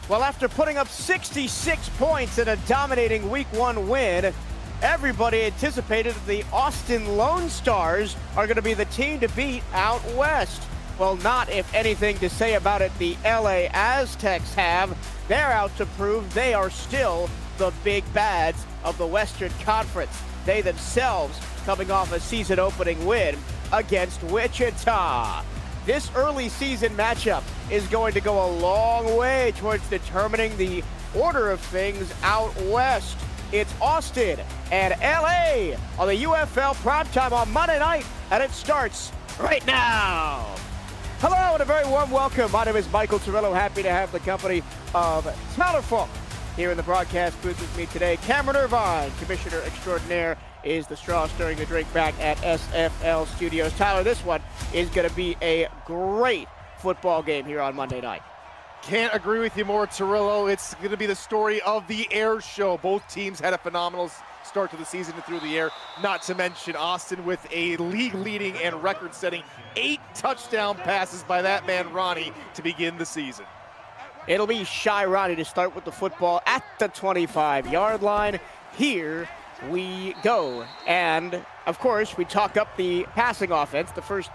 Well, after putting up 66 points in a dominating Week 1 win, everybody anticipated that the Austin Lone Stars are going to be the team to beat out west. Well, not if anything to say about it the LA Aztecs have. They're out to prove they are still the big bads of the Western Conference. They themselves coming off a season-opening win against Wichita. This early season matchup is going to go a long way towards determining the order of things out west. It's Austin and LA on the UFL Primetime on Monday night, and it starts right now. Hello and a very warm welcome. My name is Michael Torello. Happy to have the company of Tyler Falk here in the broadcast booth with me today. Cameron Irvine, Commissioner Extraordinaire, is the straw stirring the drink back at SFL Studios. Tyler, this one is going to be a great football game here on Monday night. Can't agree with you more, Torello. It's going to be the story of the air show. Both teams had a phenomenal start to the season and through the air, not to mention Austin with a league-leading and record-setting 8 touchdown passes by that man Ronnie to begin the season. It'll be Shy Ronnie to start with the football at the 25-yard line. Here we go. And, of course, we talk up the passing offense. The first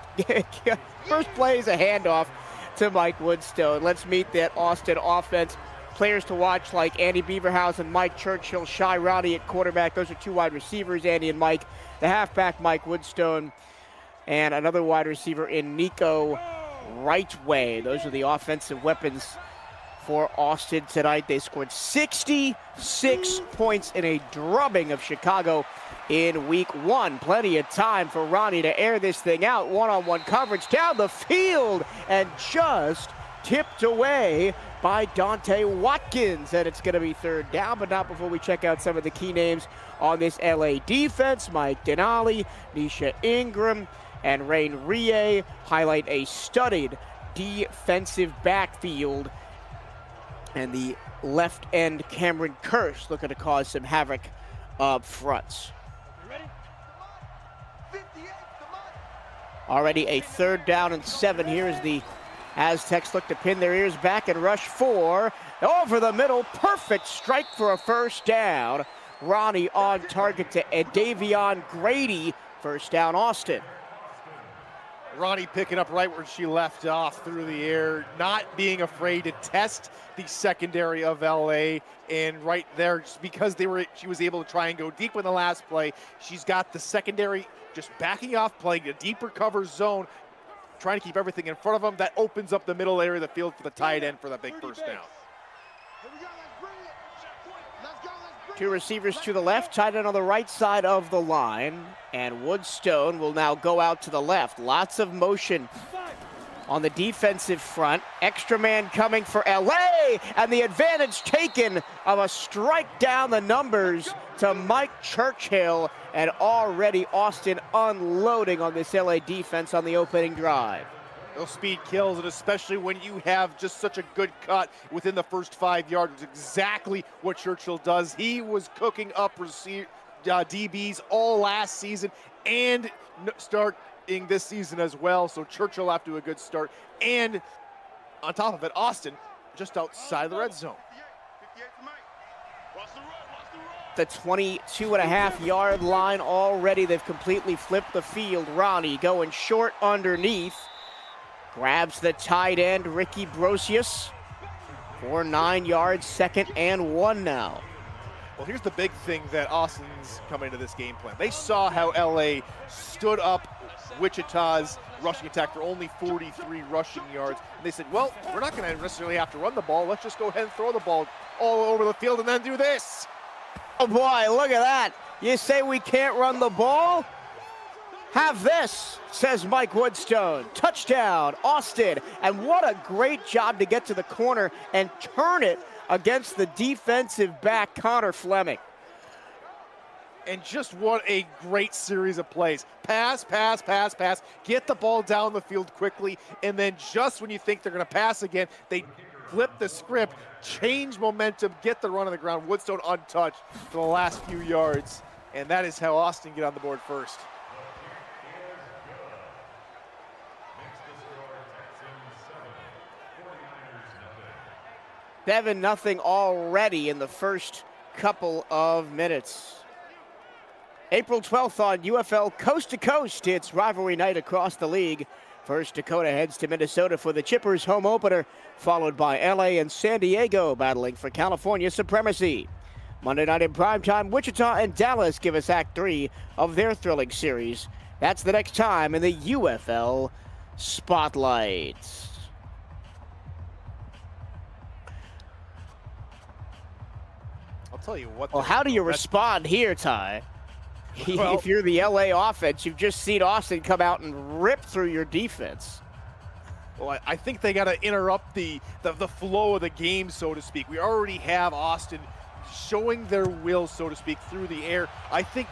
play is a handoff to Mike Woodstone. Let's meet that Austin offense. Players to watch like Andy Beaverhouse and Mike Churchill, Shy Ronnie at quarterback. Those are 2 wide receivers, Andy and Mike. The halfback, Mike Woodstone, and another wide receiver in Nico Rightway. Those are the offensive weapons for Austin tonight. They scored 66 points in a drubbing of Chicago in Week 1. Plenty of time for Ronnie to air this thing out. One-on-one coverage down the field and just tipped away by Dante Watkins. And it's going to be third down, but not before we check out some of the key names on this LA defense. Mike Denali, Nisha Ingram, and Rain Rie highlight a studied defensive backfield. And the left end, Cameron Kirsch, looking to cause some havoc up front. Already a third down and 7 here as the Aztecs look to pin their ears back and rush 4. Over the middle, perfect strike for a first down. Ronnie on target to Davion Grady. First down, Austin. Ronnie picking up right where she left off through the air, not being afraid to test the secondary of LA, and right there, just because she was able to try and go deep in the last play, she's got the secondary just backing off, playing a deeper cover zone, trying to keep everything in front of them. That opens up the middle area of the field for the tight end for the big first down. 2 receivers to the left, tight end on the right side of the line, and Woodstone will now go out to the left. Lots of motion on the defensive front. Extra man coming for LA, and the advantage taken of a strike down the numbers to Mike Churchill, and already Austin unloading on this LA defense on the opening drive. Those speed kills, and especially when you have just such a good cut within the first 5 yards, it's exactly what Churchill does. He was cooking up DBs all last season and starting this season as well, so Churchill off to a good start. And on top of it, Austin just outside the red zone. The 22.5-yard line already. They've completely flipped the field. Ronnie going short underneath. Grabs the tight end, Ricky Brosius, for 9 yards, 2nd and 1 now. Well, here's the big thing that Austin's coming into this game plan. They saw how LA stood up Wichita's rushing attack for only 43 rushing yards. And they said, well, we're not going to necessarily have to run the ball. Let's just go ahead and throw the ball all over the field and then do this. Oh boy, look at that. You say we can't run the ball? Have this, says Mike Woodstone. Touchdown, Austin. And what a great job to get to the corner and turn it against the defensive back, Connor Fleming. And just what a great series of plays. Pass, pass, pass, pass. Get the ball down the field quickly. And then just when you think they're going to pass again, they flip the script, change momentum, get the run on the ground. Woodstone untouched for the last few yards. And that is how Austin get on the board first. 7-0 already in the first couple of minutes. April 12th on UFL Coast to Coast. It's rivalry night across the league. First, Dakota heads to Minnesota for the Chippers home opener, followed by LA and San Diego battling for California supremacy. Monday night in primetime, Wichita and Dallas give us Act 3 of their thrilling series. That's the next time in the UFL Spotlight. I'll tell you what. Well, how do you respond here, Ty? Well, if you're the LA offense, you've just seen Austin come out and rip through your defense. Well, I think they got to interrupt the flow of the game, so to speak. We already have Austin showing their will, so to speak, through the air. I think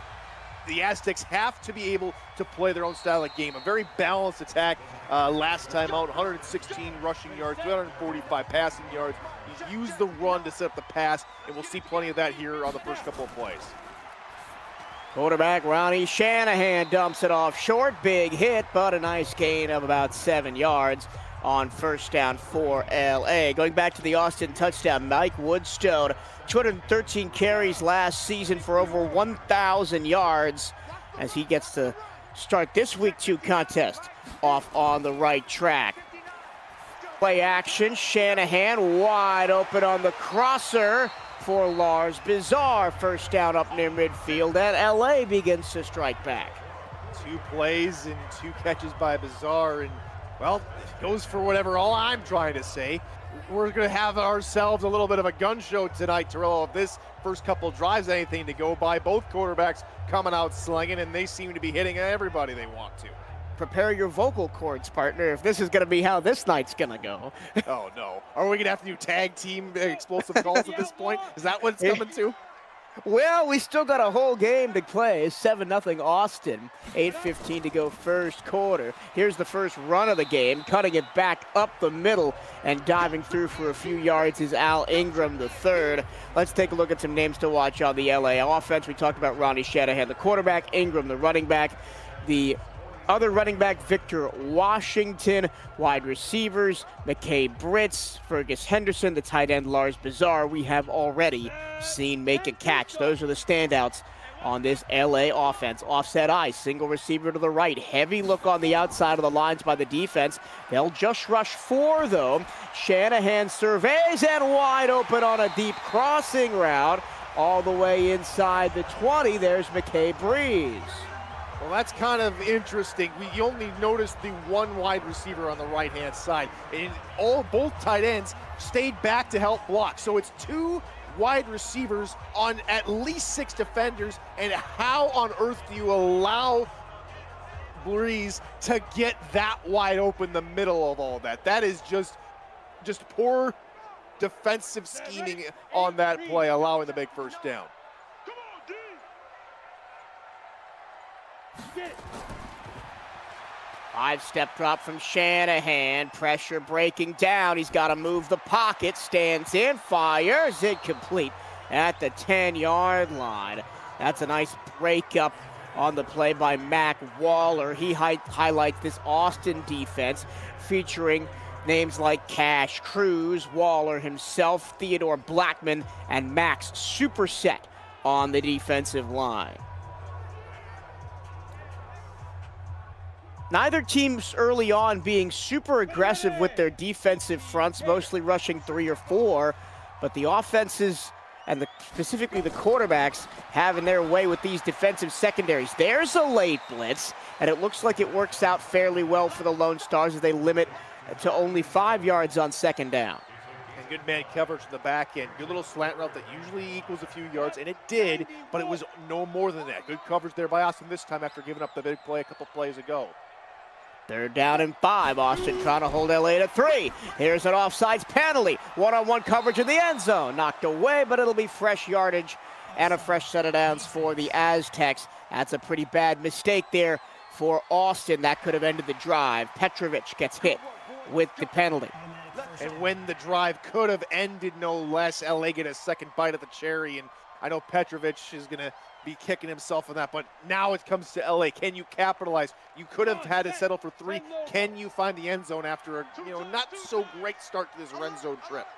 the Aztecs have to be able to play their own style of game. A very balanced attack last time out, 116 rushing yards, 345 passing yards. He's used the run to set up the pass, and we'll see plenty of that here on the first couple of plays. Quarterback Ronnie Shanahan dumps it off short. Big hit, but a nice gain of about 7 yards on first down for LA. Going back to the Austin touchdown, Mike Woodstone, 213 carries last season for over 1,000 yards as he gets to start this Week 2 contest off on the right track. Play action, Shanahan wide open on the crosser for Lars Bizarre. First down up near midfield, and LA begins to strike back. 2 plays and 2 catches by Bizarre, and well, it goes for whatever all I'm trying to say. We're going to have ourselves a little bit of a gun show tonight, Torello. If this first couple drives anything to go by, both quarterbacks coming out slinging, and they seem to be hitting everybody they want to. Prepare your vocal cords, partner, if this is going to be how this night's going to go. Oh, no. Are we going to have to do tag team explosive calls at this point? Is that what it's coming to? Well, we still got a whole game to play. 7-0 Austin. 8:15 to go first quarter. Here's the first run of the game. Cutting it back up the middle and diving through for a few yards is Al Ingram, the third. Let's take a look at some names to watch on the LA offense. We talked about Ronnie Shanahan, the quarterback, Ingram, the running back, the other running back, Victor Washington. Wide receivers, McKay Britz, Fergus Henderson, the tight end, Lars Bizarre. We have already seen make a catch. Those are the standouts on this LA offense. Offset eye, single receiver to the right. Heavy look on the outside of the lines by the defense. They'll just rush 4, though. Shanahan surveys and wide open on a deep crossing route. All the way inside the 20, there's McKay Breeze. Well, that's kind of interesting. You only noticed the one wide receiver on the right-hand side, and both tight ends stayed back to help block. So it's 2 wide receivers on at least 6 defenders, and how on earth do you allow Breeze to get that wide open the middle of all that? That is just poor defensive scheming on that play, allowing the big first down. 5-step drop from Shanahan. Pressure breaking down. He's got to move the pocket. Stands in, fires. Incomplete at the 10-yard line. That's a nice breakup on the play by Mac Waller. He highlights this Austin defense featuring names like Cash Cruz, Waller himself, Theodore Blackman, and Max Superset on the defensive line. Neither team's early on being super aggressive with their defensive fronts, mostly rushing 3 or 4, but the offenses and specifically the quarterbacks having their way with these defensive secondaries. There's a late blitz, and it looks like it works out fairly well for the Lone Stars as they limit to only 5 yards on second down. And good man coverage in the back end. Good little slant route that usually equals a few yards, and it did, but it was no more than that. Good coverage there by Austin this time after giving up the big play a couple plays ago. 3rd down and 5. Austin trying to hold LA to 3. Here's an offsides penalty. One-on-one coverage in the end zone. Knocked away, but it'll be fresh yardage and a fresh set of downs for the Aztecs. That's a pretty bad mistake there for Austin. That could have ended the drive. Petrovic gets hit with the penalty. And when the drive could have ended, no less, LA get a second bite at the cherry, and I know Petrovic is going to be kicking himself on that, but now it comes to LA. Can you capitalize? You could have had to settle for 3. Can you find the end zone after a not so great start to this red zone trip?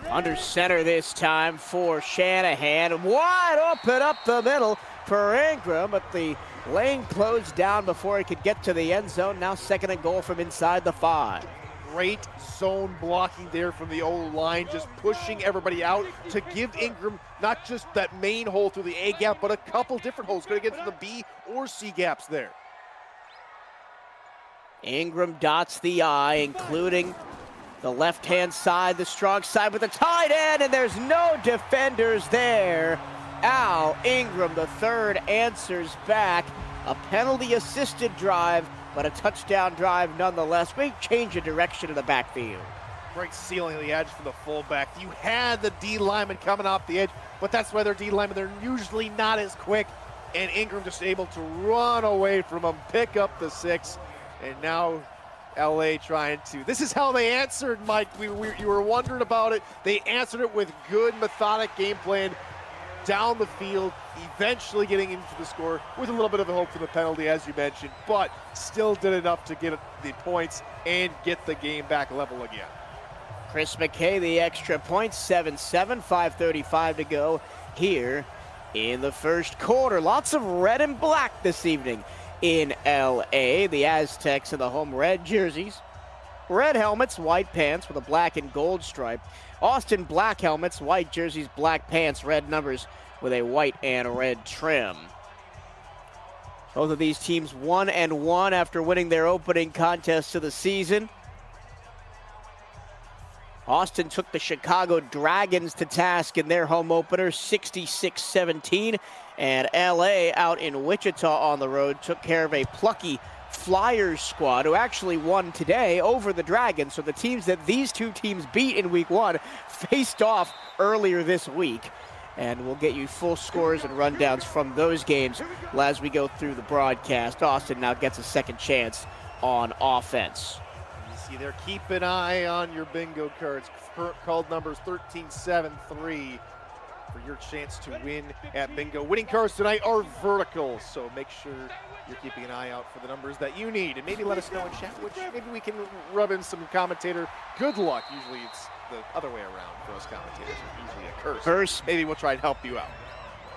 Under center this time for Shanahan. Wide open up the middle for Ingram, but the lane closed down before he could get to the end zone. Now 2nd and goal from inside the 5. Great zone blocking there from the O-line, just pushing everybody out to give Ingram not just that main hole through the A gap, but a couple different holes. Going to get to the B or C gaps there. Ingram dots the I, including the left-hand side, the strong side with the tight end, and there's no defenders there. Al Ingram, the third, answers back. A penalty-assisted drive, but a touchdown drive nonetheless. Big change of direction in the backfield. Great sealing of the edge for the fullback. You had the D lineman coming off the edge, but that's why they're D linemen. They're usually not as quick, and Ingram just able to run away from him, pick up the 6, and now LA trying to. This is how they answered, Mike. You were wondering about it. They answered it with good, methodic game plan down the field, eventually getting into the score with a little bit of a hope for the penalty, as you mentioned, but still did enough to get the points and get the game back level again. Chris McKay, the extra point, 7-7, 5:35 to go here in the first quarter. Lots of red and black this evening in LA. The Aztecs in the home red jerseys, red helmets, white pants with a black and gold stripe. Austin black helmets, white jerseys, black pants, red numbers with a white and red trim. Both of these teams 1-1 after winning their opening contest of the season. Austin took the Chicago Dragons to task in their home opener, 66-17, and LA out in Wichita on the road took care of a plucky Flyers squad who actually won today over the Dragons. So the teams that these two teams beat in week 1 faced off earlier this week. And we'll get you full scores and rundowns from those games as we go through the broadcast. Austin now gets a second chance on offense. You see there, keep an eye on your bingo cards. Called numbers 13-7-3 for your chance to win at bingo. Winning cards tonight are vertical, so make sure you're keeping an eye out for the numbers that you need. And maybe let us know in chat, which maybe we can rub in some commentator good luck. Usually it's the other way around for us commentators. It's usually a curse. First, maybe we'll try and help you out.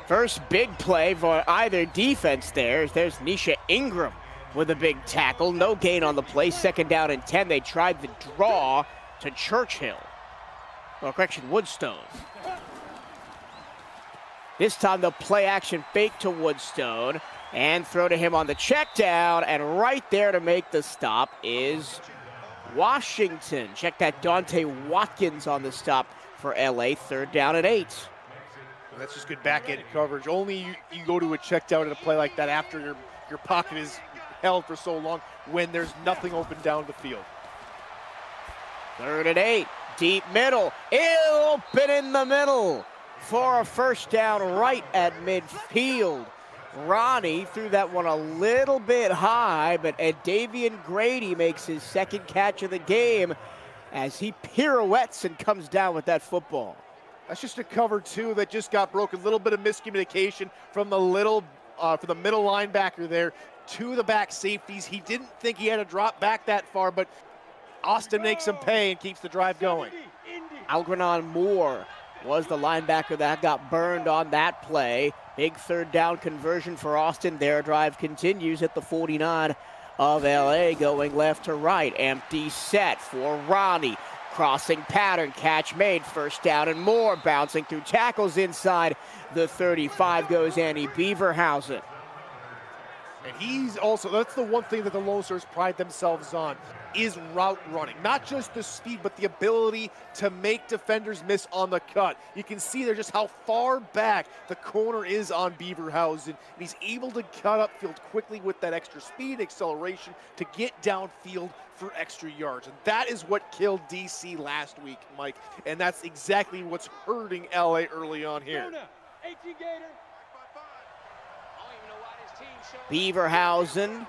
First big play for either defense there. There's Nisha Ingram with a big tackle. No gain on the play. 2nd down and 10. They tried the draw to Churchill. Or correction, Woodstone. This time the play action fake to Woodstone and throw to him on the check down, and right there to make the stop is Washington. Check that, Dante Watkins on the stop for LA, 3rd down and 8. And that's just good back end coverage. Only you go to a check down in a play like that after your pocket is held for so long when there's nothing open down the field. 3rd and 8, deep middle, open in the middle for a first down right at midfield. Ronnie threw that one a little bit high, but Davian Grady makes his 2nd catch of the game as he pirouettes and comes down with that football. That's just a cover 2 that just got broken. A little bit of miscommunication from the middle linebacker there to the back safeties. He didn't think he had to drop back that far, but Austin makes him pay and keeps the drive going. Algernon Moore was the linebacker that got burned on that play. Big 3rd down conversion for Austin. Their drive continues at the 49 of LA, going left to right. Empty set for Ronnie. Crossing pattern, catch made, 1st down and more. Bouncing through tackles inside the 35 goes Annie Beaverhausen. And he's also, that's the one thing that the Lone Stars pride themselves on, is route running. Not just the speed, but the ability to make defenders miss on the cut. You can see there just how far back the corner is on Beaverhausen. And he's able to cut upfield quickly with that extra speed, acceleration, to get downfield for extra yards. And that is what killed DC last week, Mike. And that's exactly what's hurting LA early on here. Beaverhausen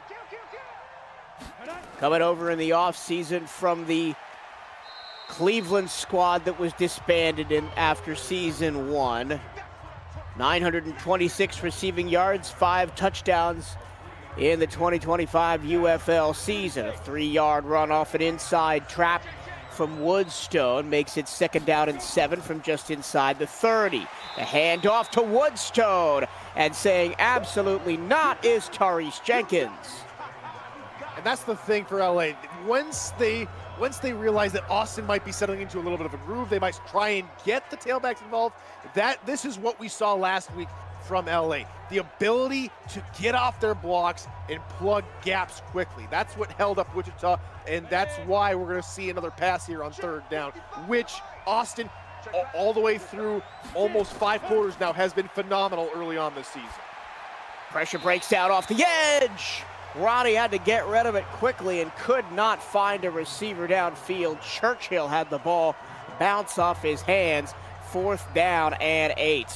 coming over in the offseason from the Cleveland squad that was disbanded after season 1. 926 receiving yards, 5 touchdowns in the 2025 UFL season. A 3-yard run off an inside trap from Woodstone makes it 2nd down and 7 from just inside the 30. The handoff to Woodstone, and saying absolutely not is Tarice Jenkins. And that's the thing for LA. Once they realize that Austin might be settling into a little bit of a groove, they might try and get the tailbacks involved. This is what we saw last week from LA. The ability to get off their blocks and plug gaps quickly. That's what held up Wichita, and that's why we're going to see another pass here on 3rd down, which Austin, all the way through almost 5 quarters now, has been phenomenal early on this season. Pressure breaks out off the edge. Ronnie had to get rid of it quickly and could not find a receiver downfield. Churchill had the ball bounce off his hands. 4th down and 8.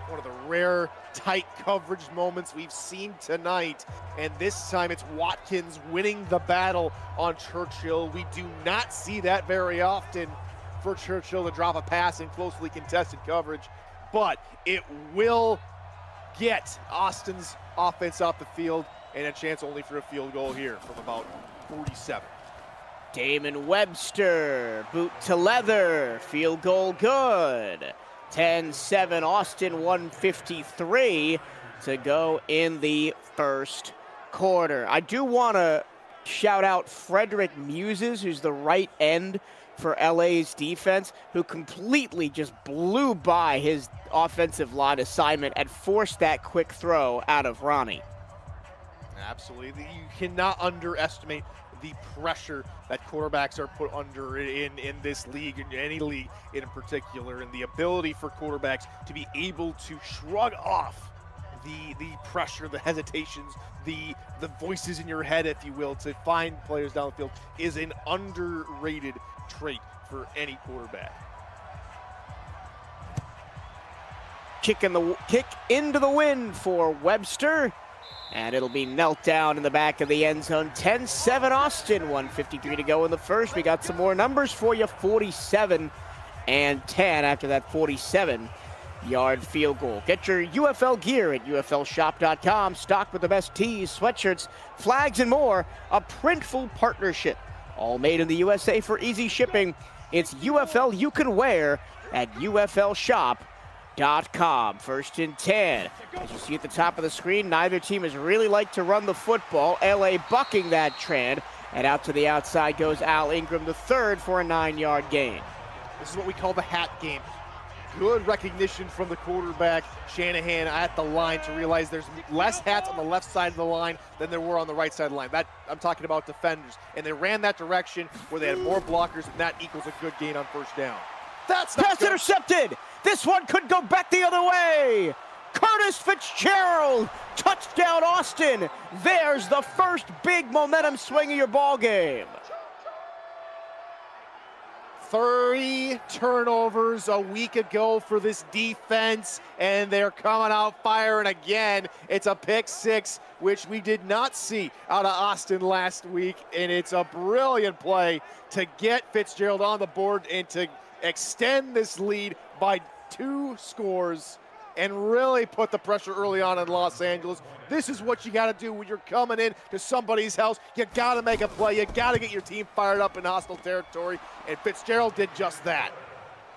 One of the rare tight coverage moments we've seen tonight, and this time it's Watkins winning the battle on Churchill. We do not see that very often for Churchill to drop a pass in closely contested coverage, but it will get Austin's offense off the field, and a chance only for a field goal here from about 47. Damon Webster, boot to leather, field goal good. 10-7, Austin 153 to go in the 1st quarter. I do want to shout out Frederick Muses, who's the right end for LA's defense, who completely just blew by his offensive line assignment and forced that quick throw out of Ronnie. Absolutely. You cannot underestimate the pressure that quarterbacks are put under in this league, in any league in particular, and the ability for quarterbacks to be able to shrug off the pressure, the hesitations, the voices in your head, if you will, to find players down the field is an underrated trait for any quarterback. Kick into the wind for Webster. And it'll be knelt down in the back of the end zone. 10-7 Austin, 1:53 to go in the 1st. We got some more numbers for you, 47 and 10 after that 47-yard field goal. Get your UFL gear at UFLshop.com. Stocked with the best tees, sweatshirts, flags, and more. A Printful partnership. All made in the USA for easy shipping. It's UFL you can wear at UFLshop.com. 1st and 10. As you see at the top of the screen, neither team has really liked to run the football. LA bucking that trend, and out to the outside goes Al Ingram III for a 9-yard gain. This is what we call the hat game. Good recognition from the quarterback, Shanahan, at the line to realize there's less hats on the left side of the line than there were on the right side of the line. That, I'm talking about defenders. And they ran that direction where they had more blockers, and that equals a good gain on 1st down. That's not pass good. Intercepted. This one could go back the other way. Curtis Fitzgerald, touchdown Austin. There's the first big momentum swing of your ball game. 30 turnovers a week ago for this defense, and they're coming out firing again. It's a pick 6, which we did not see out of Austin last week, and it's a brilliant play to get Fitzgerald on the board and to extend this lead by 2 scores and really put the pressure early on in Los Angeles. This is what you got to do when you're coming in to somebody's house. You got to make a play. You got to get your team fired up in hostile territory, and Fitzgerald did just that.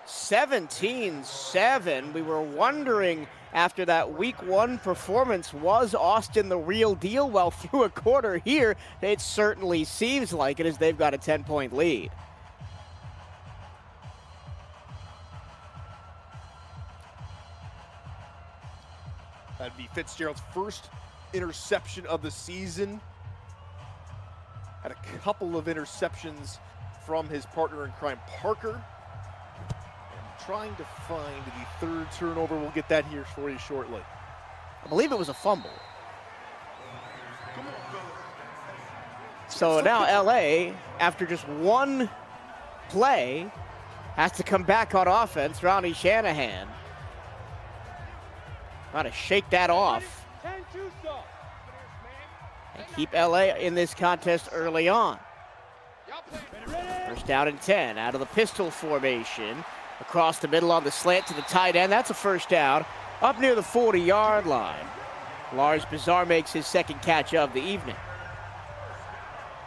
17-7. We were wondering after that week 1 performance, was Austin the real deal? Well, through a quarter here, it certainly seems like it, as they've got a 10-point lead. That'd be Fitzgerald's first interception of the season. Had a couple of interceptions from his partner in crime, Parker. I'm trying to find the 3rd turnover. We'll get that here for you shortly. I believe it was a fumble. So now LA, after just 1 play, has to come back on offense. Ronnie Shanahan trying to shake that off and keep LA in this contest early on. 1st down and 10 out of the pistol formation. Across the middle on the slant to the tight end. That's a 1st down up near the 40-yard line. Lars Bizarre makes his 2nd catch of the evening.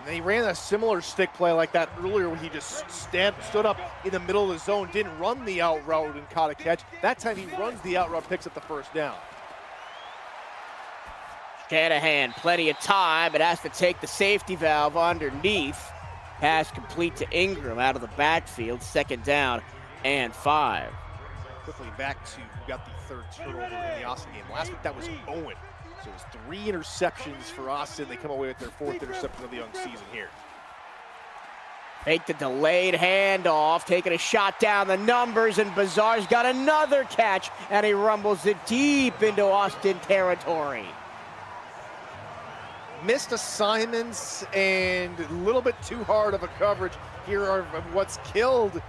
They ran a similar stick play like that earlier when he just stood up in the middle of the zone, didn't run the out route and caught a catch. That time he runs the out route, picks up the first down. Shanahan, plenty of time, but has to take the safety valve underneath. Pass complete to Ingram out of the backfield. 2nd down and 5. Quickly back to who got the 3rd turnover in the Austin game. Last week that was Owen. So it was 3 interceptions for Austin. They come away with their 4th interception of the young season here. Make the delayed handoff, taking a shot down the numbers, and Bazar's got another catch, and he rumbles it deep into Austin territory. Missed assignments and a little bit too hard of a coverage here are what's killed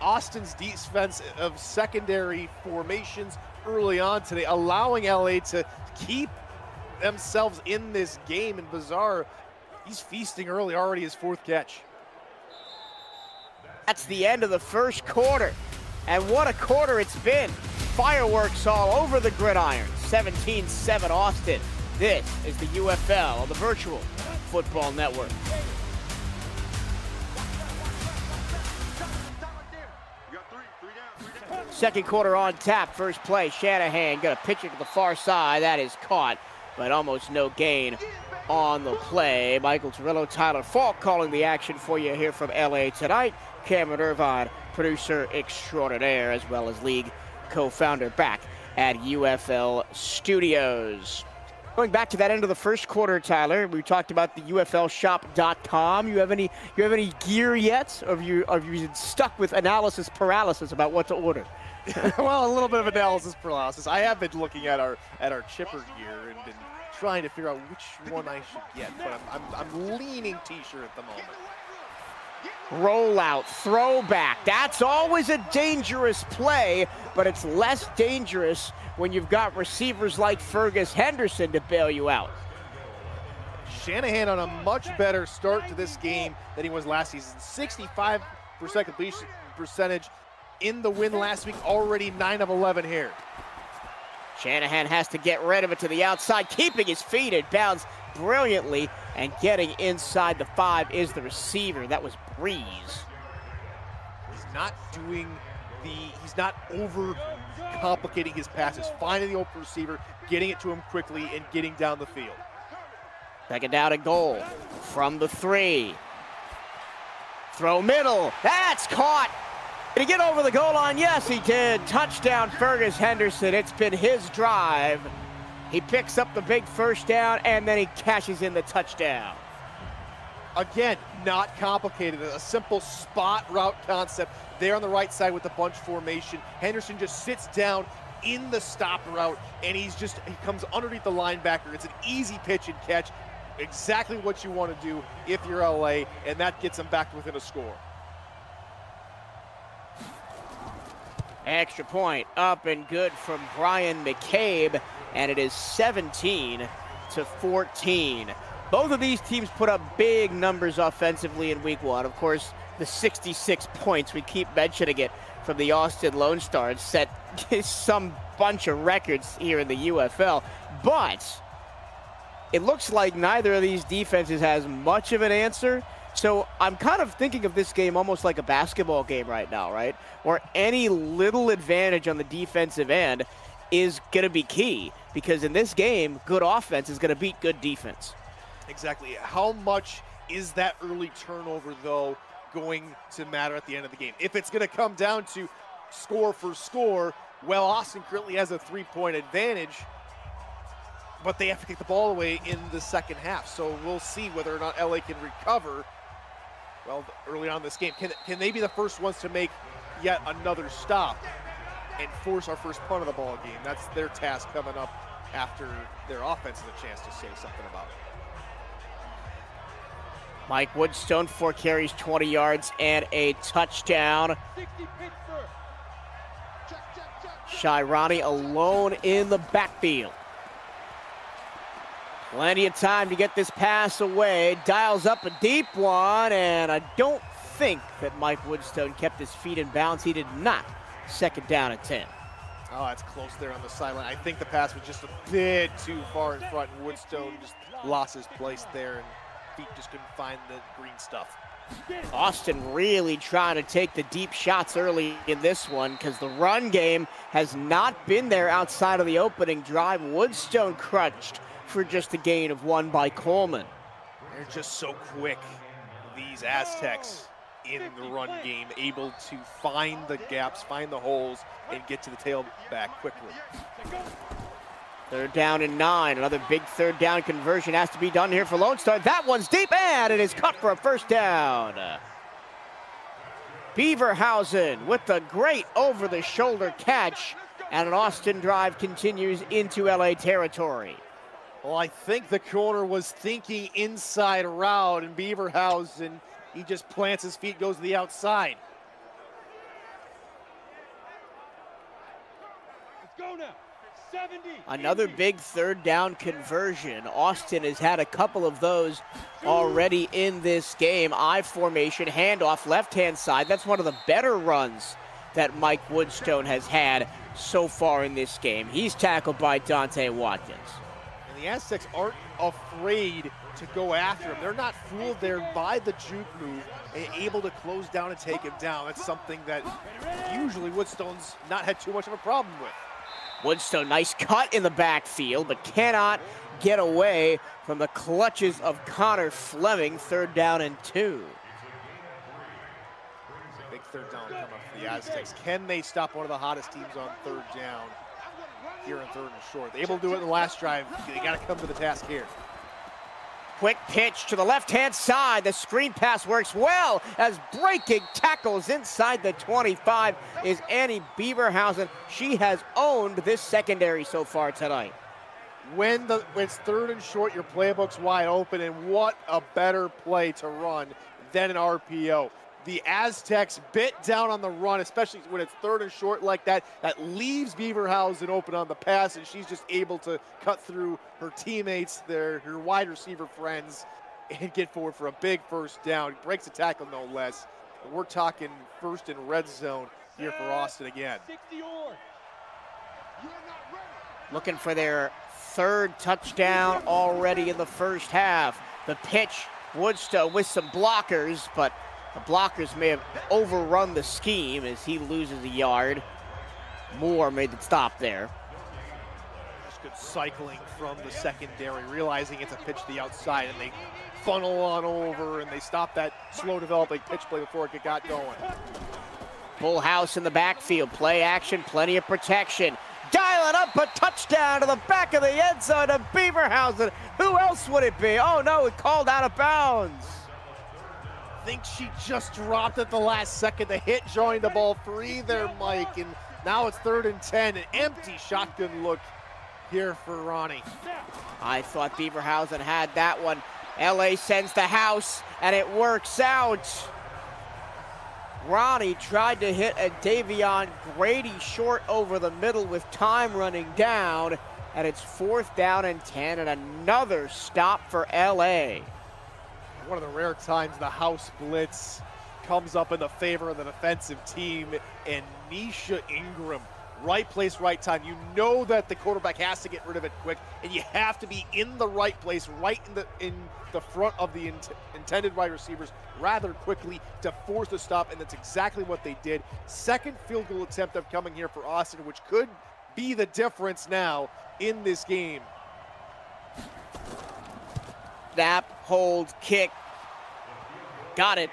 Austin's defense of secondary formations early on today, allowing LA to keep themselves in this game. And Bazar, he's feasting early, already his 4th catch. That's the end of the first quarter. And what a quarter it's been. Fireworks all over the gridiron. 17-7 Austin. This is the UFL on the Virtual Football Network. Second quarter on tap, first play. Shanahan got a pitcher to the far side. That is caught, but almost no gain on the play. Michael Torillo, Tyler Falk calling the action for you here from LA tonight. Cameron Irvine, producer extraordinaire, as well as league co-founder back at UFL Studios. Going back to that end of the first quarter, Tyler, we talked about the UFLshop.com. You have any gear yet? Or have you stuck with analysis paralysis about what to order? Well, a little bit of analysis paralysis. I have been looking at our chipper gear and been trying to figure out which one I should get, but I'm leaning t-shirt at the moment. Rollout, throwback. That's always a dangerous play, but it's less dangerous when you've got receivers like Fergus Henderson to bail you out. Shanahan on a much better start to this game than he was last season. 65% completion percentage in the win last week, already 9 of 11 here. Shanahan has to get rid of it to the outside, keeping his feet in bounds brilliantly, and getting inside the 5 is the receiver. That was Breeze. He's not over complicating his passes, finding the open receiver, getting it to him quickly, and getting down the field. 2nd down and goal from the 3. Throw middle, that's caught. Did he get over the goal line? Yes, he did. Touchdown, Fergus Henderson. It's been his drive. He picks up the big first down, and then he cashes in the touchdown. Again, not complicated. A simple spot route concept there on the right side with the bunch formation. Henderson just sits down in the stop route, and he comes underneath the linebacker. It's an easy pitch and catch. Exactly what you want to do if you're LA, and that gets them back within a score. Extra point up and good from Brian McCabe, and it is 17-14. Both of these teams put up big numbers offensively in week 1. Of course, the 66 points, we keep mentioning it, from the Austin Lone Stars set some bunch of records here in the UFL. But it looks like neither of these defenses has much of an answer. So I'm kind of thinking of this game almost like a basketball game right now, right? Where any little advantage on the defensive end is going to be key, because in this game, good offense is going to beat good defense. Exactly. How much is that early turnover, though, going to matter at the end of the game? If it's going to come down to score for score, well, Austin currently has a 3-point advantage, but they have to take the ball away in the second half. So we'll see whether or not LA can recover, well, early on in this game. Can they be the first ones to make yet another stop and force our first punt of the ball game? That's their task coming up after their offense has a chance to say something about it. Mike Woodstone, 4 carries, 20 yards, and a touchdown. Shirani alone in the backfield. Plenty of time to get this pass away. Dials up a deep one, and I don't think that Mike Woodstone kept his feet in bounds. He did not. 2nd down and 10. Oh, that's close there on the sideline. I think the pass was just a bit too far in front, and Woodstone just lost his place there. And feet just couldn't find the green stuff. Austin really trying to take the deep shots early in this one because the run game has not been there outside of the opening drive. Woodstone crutched for just a gain of 1 by Coleman. They're just so quick, these Aztecs in the run game, able to find the gaps, find the holes, and get to the tailback quickly. 3rd down and 9. Another big 3rd down conversion has to be done here for Lone Star. That one's deep, and it is cut for a 1st down. Beaverhausen with the great over-the-shoulder catch, and an Austin drive continues into LA territory. Well, I think the corner was thinking inside route, and Beaverhausen, he just plants his feet, goes to the outside. Let's go now. 70. Another big 3rd down conversion. Austin has had a couple of those already in this game. I formation, handoff, left-hand side. That's one of the better runs that Mike Woodstone has had so far in this game. He's tackled by Dante Watkins. And the Aztecs aren't afraid to go after him. They're not fooled there by the juke move and able to close down and take him down. That's something that usually Woodstone's not had too much of a problem with. Woodstone, nice cut in the backfield, but cannot get away from the clutches of Connor Fleming. 3rd down and 2. Big 3rd down coming up for the Aztecs. Can they stop one of the hottest teams on 3rd down here in 3rd and short? They're able to do it in the last drive. They got to come to the task here. Quick pitch to the left-hand side. The screen pass works well as breaking tackles inside the 25 is Annie Beaverhausen. She has owned this secondary so far tonight. When it's 3rd and short, your playbook's wide open, and what a better play to run than an RPO. The Aztecs bit down on the run, especially when it's 3rd and short like that. That leaves Beaverhausen open on the pass, and she's just able to cut through her teammates, her wide receiver friends, and get forward for a big 1st down. Breaks a tackle, no less. And we're talking 1st and red zone here for Austin again. Looking for their 3rd touchdown already in the 1st half. The pitch, Woodstone with some blockers, but the blockers may have overrun the scheme as he loses a yard. Moore made the stop there. Just good cycling from the secondary, realizing it's a pitch to the outside, and they funnel on over, and they stop that slow developing pitch play before it got going. Full house in the backfield. Play action, plenty of protection. Dialing up a touchdown to the back of the end zone to Beaverhausen. Who else would it be? Oh no, it called out of bounds. I think she just dropped at the last second. The hit joined the ball free there, Mike, and now it's 3rd and 10. An empty shotgun look here for Ronnie. I thought Beaverhausen had that one. LA sends the house, and it works out. Ronnie tried to hit a Davion Grady short over the middle with time running down, and it's 4th down and 10, and another stop for LA. One of the rare times the house blitz comes up in the favor of the defensive team, and Nisha Ingram, right place, right time. You know that the quarterback has to get rid of it quick, and you have to be in the right place, right in the front of the intended wide receivers rather quickly to force the stop, and that's exactly what they did. 2nd field goal attempt upcoming here for Austin, which could be the difference now in this game. Snap, hold, kick. Got it.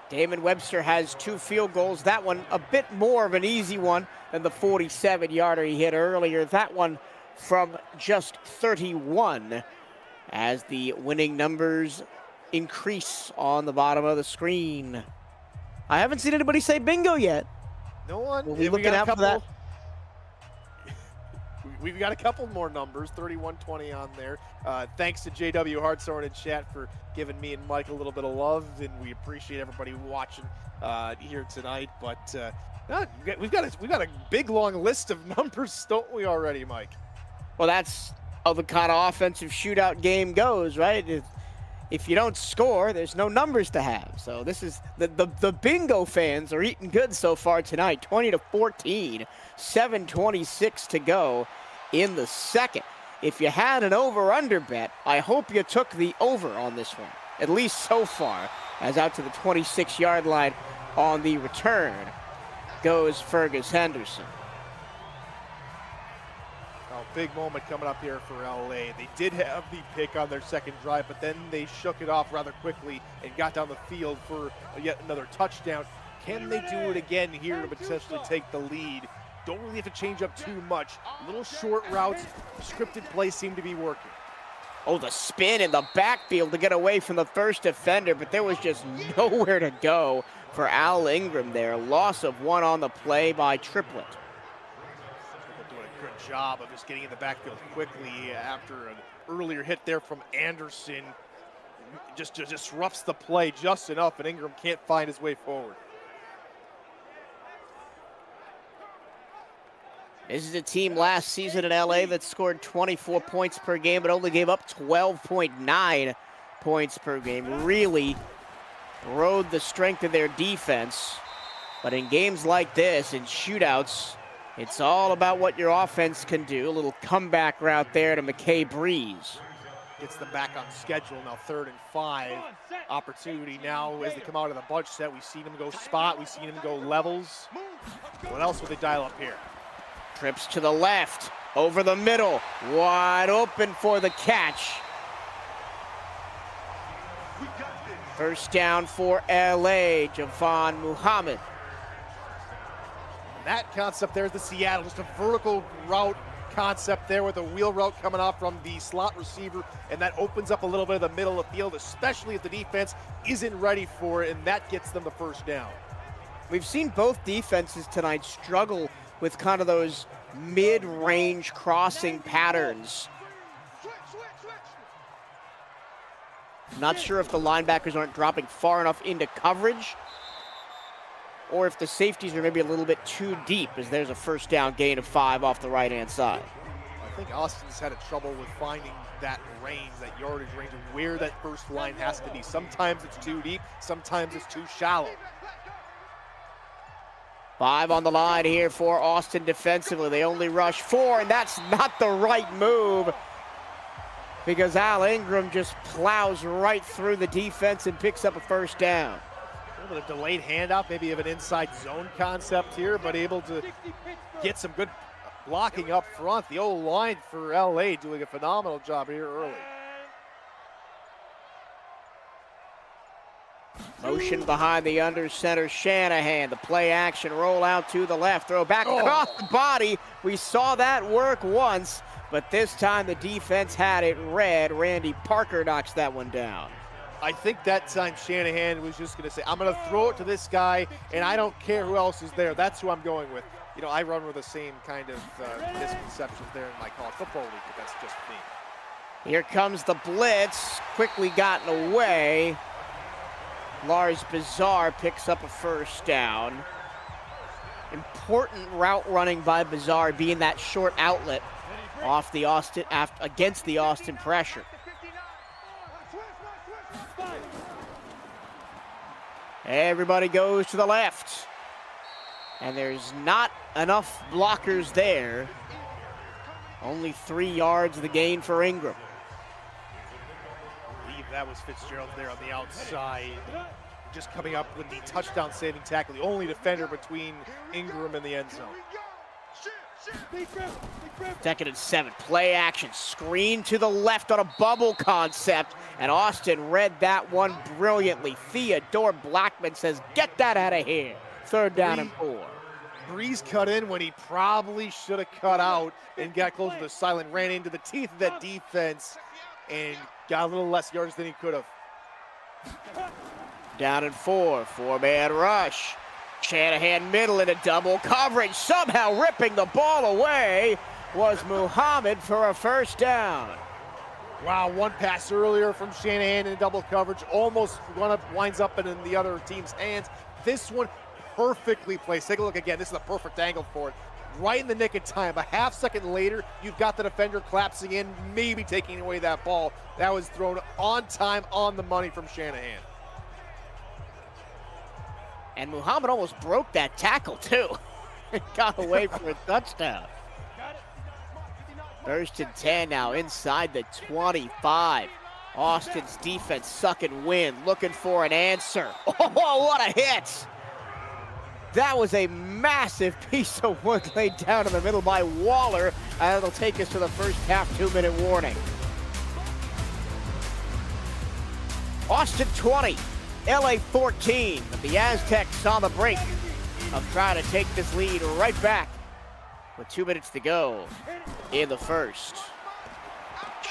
Damon Webster has 2 field goals. That one a bit more of an easy one than the 47-yarder he hit earlier. That one from just 31 as the winning numbers increase on the bottom of the screen. I haven't seen anybody say bingo yet. No one. We'll be looking out for that. We've got a couple more numbers, 31-20 on there. Thanks to JW Hartshorn in chat for giving me and Mike a little bit of love, and we appreciate everybody watching here tonight. But we've got a big long list of numbers, don't we already, Mike? Well, that's how the kind of offensive shootout game goes, right? If you don't score, there's no numbers to have. So this is the bingo fans are eating good so far tonight. 20-14, 7:26 to go in the 2nd. if you had an over-under bet, I hope you took the over on this one, at least so far, as out to the 26-yard line on the return goes Fergus Henderson. Oh, big moment coming up here for LA. They did have the pick on their second drive, but then they shook it off rather quickly and got down the field for yet another touchdown. Can they do it again here to potentially take the lead? Don't really have to change up too much. Little short routes, scripted plays seem to be working. Oh, the spin in the backfield to get away from the first defender, but there was just nowhere to go for Al Ingram there. Loss of 1 on the play by Triplett. Doing a good job of just getting in the backfield quickly after an earlier hit there from Anderson. Just disrupts the play just enough, and Ingram can't find his way forward. This is a team last season in LA that scored 24 points per game, but only gave up 12.9 points per game. Really rode the strength of their defense. But in games like this, in shootouts, it's all about what your offense can do. A little comeback route there to McKay Breeze. Gets them back on schedule now, 3rd and 5. Opportunity now as they come out of the bunch set. We've seen them go spot, we've seen them go levels. What else will they dial up here? Trips to the left, over the middle, wide open for the catch. First down for LA, Javon Muhammad. That concept there is the Seattle, just a vertical route concept there with a wheel route coming off from the slot receiver, and that opens up a little bit of the middle of the field, especially if the defense isn't ready for it, and that gets them the first down. We've seen both defenses tonight struggle with kind of those mid-range crossing patterns. Not sure if the linebackers aren't dropping far enough into coverage, or if the safeties are maybe a little bit too deep, as there's a first down gain of 5 off the right-hand side. I think Austin's had a trouble with finding that range, that yardage range, of where that first line has to be. Sometimes it's too deep, sometimes it's too shallow. 5 on the line here for Austin defensively. They only rush 4, and that's not the right move, because Al Ingram just plows right through the defense and picks up a first down. A little bit of delayed handoff, maybe of an inside zone concept here, but able to get some good blocking up front. The O-line for LA doing a phenomenal job here early. Motion behind the under center, Shanahan. The play action roll out to the left, throw back across the body. We saw that work once, but this time the defense had it read. Randy Parker knocks that one down. I think that time Shanahan was just going to say, I'm going to throw it to this guy, and I don't care who else is there. That's who I'm going with. You know, I run with the same kind of misconceptions there in my college football league, but that's just me. Here comes the blitz, quickly gotten away. Lars Bizarre picks up a first down. Important route running by Bizarre, being that short outlet off the Austin against the Austin pressure. Everybody goes to the left, and there's not enough blockers there. Only 3 yards of the gain for Ingram. I believe that was Fitzgerald there on the outside, just coming up with the touchdown saving tackle, the only defender between Ingram and the end zone. 2nd and 7, play action, screen to the left on a bubble concept, and Austin read that one brilliantly. Theodore Blackman says, get that out of here. 3rd down and 4. Breeze cut in when he probably should have cut out and got close to the silent, ran into the teeth of that defense and got a little less yards than he could have. Down and 4, 4-man rush. Shanahan middle into double coverage, somehow ripping the ball away was Muhammad for a first down. Wow, one pass earlier from Shanahan in double coverage, almost winds up in the other team's hands. This one perfectly placed. Take a look again, this is the perfect angle for it. Right in the nick of time, a half second later, you've got the defender collapsing in, maybe taking away that ball. That was thrown on time, on the money from Shanahan. And Muhammad almost broke that tackle too. Got away for a touchdown. First and 10 now inside the 25. Austin's defense sucking wind, looking for an answer. Oh, what a hit! That was a massive piece of wood laid down in the middle by Waller, and it'll take us to the first half 2-minute warning. Austin 20, LA 14. The Aztecs on the brink of trying to take this lead right back with 2 minutes to go in the first.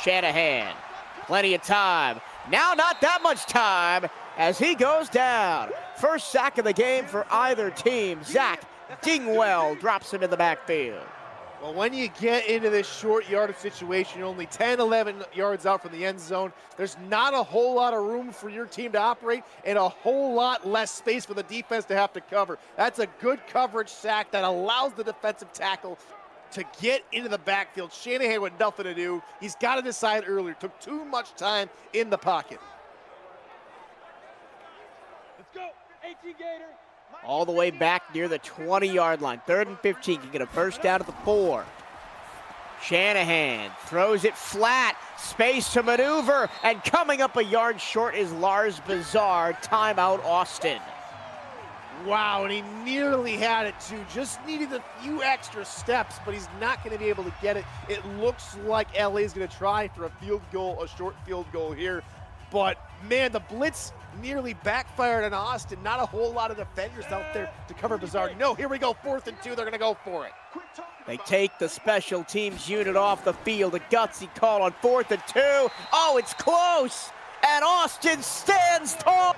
Shanahan, plenty of time. Now not that much time as he goes down. First sack of the game for either team. Zach Dingwell drops him in the backfield. Well, when you get into this short yardage situation, you're only 10, 11 yards out from the end zone. There's not a whole lot of room for your team to operate and a whole lot less space for the defense to have to cover. That's a good coverage sack that allows the defensive tackle to get into the backfield. Shanahan with nothing to do. He's got to decide earlier. Took too much time in the pocket. Let's go. 18 Gator. All the way back near the 20-yard line. 3rd and 15, can get a first down at the 4. Shanahan throws it flat, space to maneuver, and coming up a yard short is Lars Bazar. Timeout, Austin. Wow, and he nearly had it too. Just needed a few extra steps, but he's not going to be able to get it. It looks like LA is going to try for a field goal, a short field goal here. But man, the blitz nearly backfired on Austin. Not a whole lot of defenders out there to cover Bazar. No, here we go, 4th and 2. They're going to go for it. They take the special teams unit off the field. A gutsy call on 4th and 2. Oh, it's close. And Austin stands tall.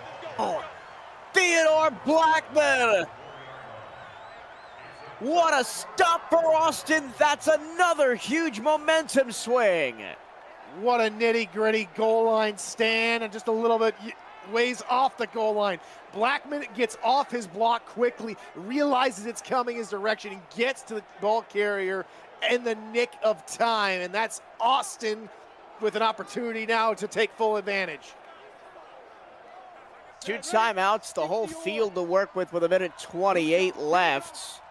Theodore Blackman. What a stop for Austin. That's another huge momentum swing. What a nitty-gritty goal line stand, and just a little bit ways off the goal line. Blackman gets off his block quickly, realizes it's coming his direction, and gets to the ball carrier in the nick of time. And that's Austin with an opportunity now to take full advantage. 2 timeouts, the whole field to work with 1:28 left.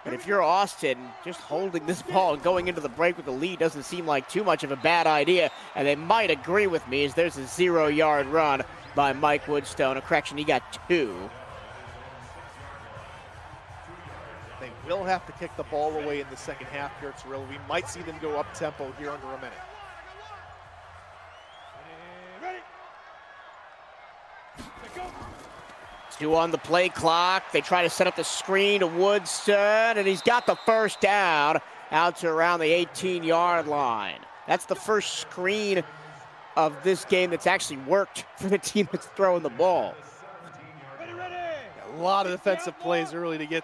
But if you're Austin, just holding this ball and going into the break with the lead doesn't seem like too much of a bad idea. And they might agree with me as there's a 0-yard run by Mike Woodstone. A correction, he got 2. They will have to kick the ball away in the second half here, Terrell. We might see them go up tempo here under a minute. Ready. Go. 2 on the play clock. They try to set up the screen to Woodson, and he's got the first down out to around the 18-yard line. That's the first screen of this game that's actually worked for the team that's throwing the ball. Ready, ready. A lot of defensive plays early to get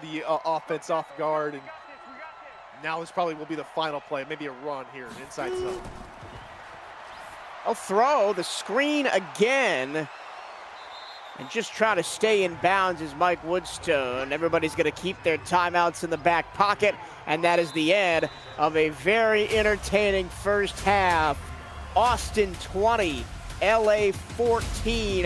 the offense off guard, and now this probably will be the final play, maybe a run here inside zone. I'll throw the screen again. And just trying to stay in bounds is Mike Woodstone. Everybody's going to keep their timeouts in the back pocket. And that is the end of a very entertaining first half. Austin 20, LA 14.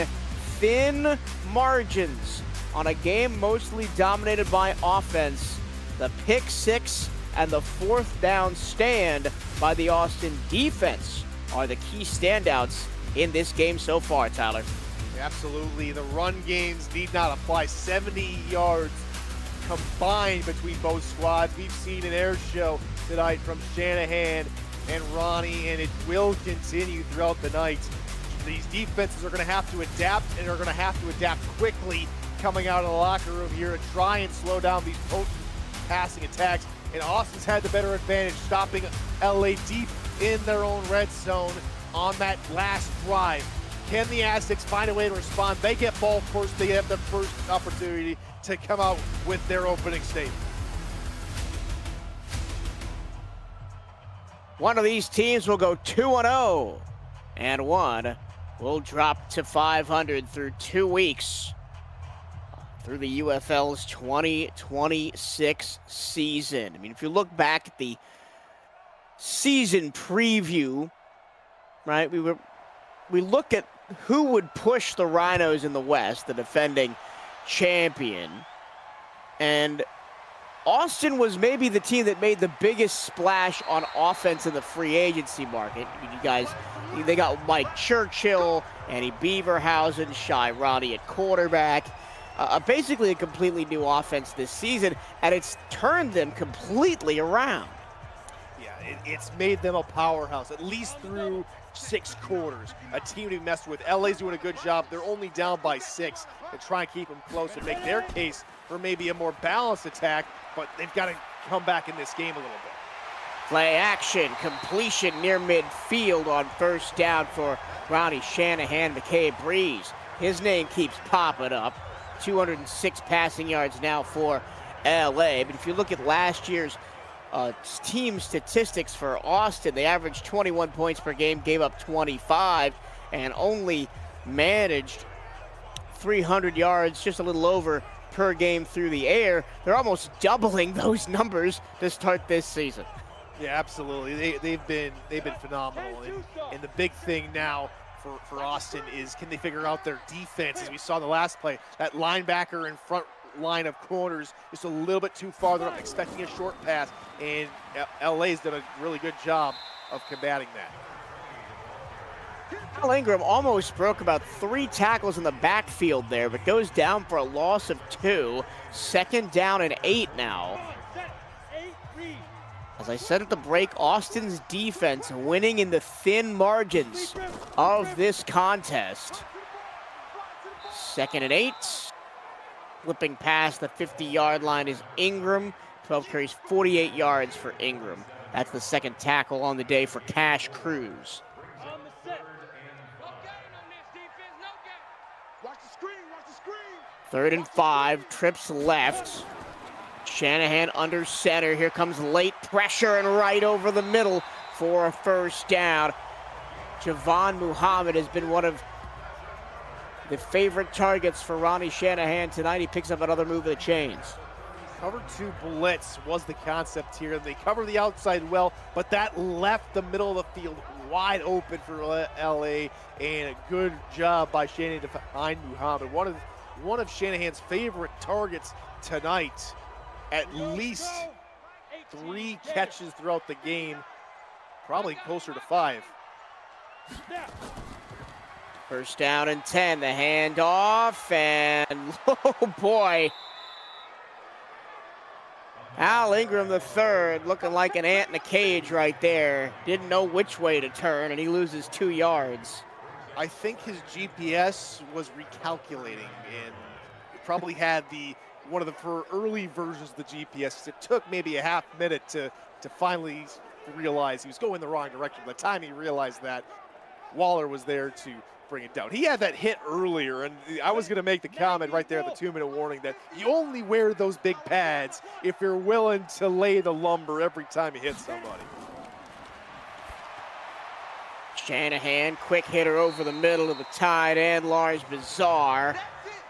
Thin margins on a game mostly dominated by offense. The pick 6 and the 4th down stand by the Austin defense are the key standouts in this game so far, Tyler. Absolutely, the run games need not apply. 70 yards combined between both squads. We've seen an air show tonight from Shanahan and Ronnie, and it will continue throughout the night. These defenses are going to have to adapt, and are going to have to adapt quickly coming out of the locker room here to try and slow down these potent passing attacks. And Austin's had the better advantage, stopping LA deep in their own red zone on that last drive. Can the Aztecs find a way to respond? They get ball first. They have the first opportunity to come out with their opening statement. One of these teams will go 2-0, and one will drop to 500 through 2 weeks through the UFL's 2026 season. I mean, if you look back at the season preview, right, we look at who would push the Rhinos in the West, the defending champion, and Austin was maybe the team that made the biggest splash on offense in the free agency market. I mean, you guys, they got Mike Churchill, Annie Beaverhausen, Shy Ronnie at quarterback. Basically a completely new offense this season, and it's turned them completely around. Yeah, it's made them a powerhouse, at least through 6 quarters. A team to be messed with. LA's doing a good job. They're only down by 6 to try and keep them close and make their case for maybe a more balanced attack, but they've got to come back in this game a little bit. Play action, completion near midfield on first down for Ronnie Shanahan. McKay Breeze, his name keeps popping up. 206 passing yards now for LA. But if you look at last year's team statistics for Austin, they averaged 21 points per game, gave up 25, and only managed 300 yards, just a little over per game through the air. They're almost doubling those numbers to start this season. Yeah, absolutely. They've been phenomenal. And the big thing now for Austin is, can they figure out their defense? As we saw in the last play, that linebacker in front line of corners is a little bit too far. They're expecting a short pass, and LA's done a really good job of combating that. Al Ingram almost broke about 3 tackles in the backfield there, but goes down for a loss of 2. Second down and 8 now. As I said at the break, Austin's defense winning in the thin margins of this contest. Second and 8. Flipping past the 50-yard line is Ingram. 12 carries, 48 yards for Ingram. That's the second tackle on the day for Cash Cruz. Third and 5, trips left. Shanahan under center. Here comes late pressure and right over the middle for a first down. Javon Muhammad has been one of the favorite targets for Ronnie Shanahan tonight. He picks up another move of the chains. Cover 2 blitz was the concept here. They cover the outside well, but that left the middle of the field wide open for LA, and a good job by Shanahan to find Muhammad. One of Shanahan's favorite targets tonight. At least 3 catches throughout the game, probably closer to 5. First down and 10, the handoff, and oh boy. Al Ingram III looking like an ant in a cage right there. Didn't know which way to turn, and he loses 2 yards. I think his GPS was recalculating, and probably had one of the early versions of the GPS. It took maybe a half minute to finally realize he was going the wrong direction. By the time he realized that, Waller was there to bring it down. He had that hit earlier, and I was going to make the comment right there at the 2-minute warning that you only wear those big pads if you're willing to lay the lumber every time you hit somebody. Shanahan, quick hitter over the middle to the tight end, Lars Bizarre.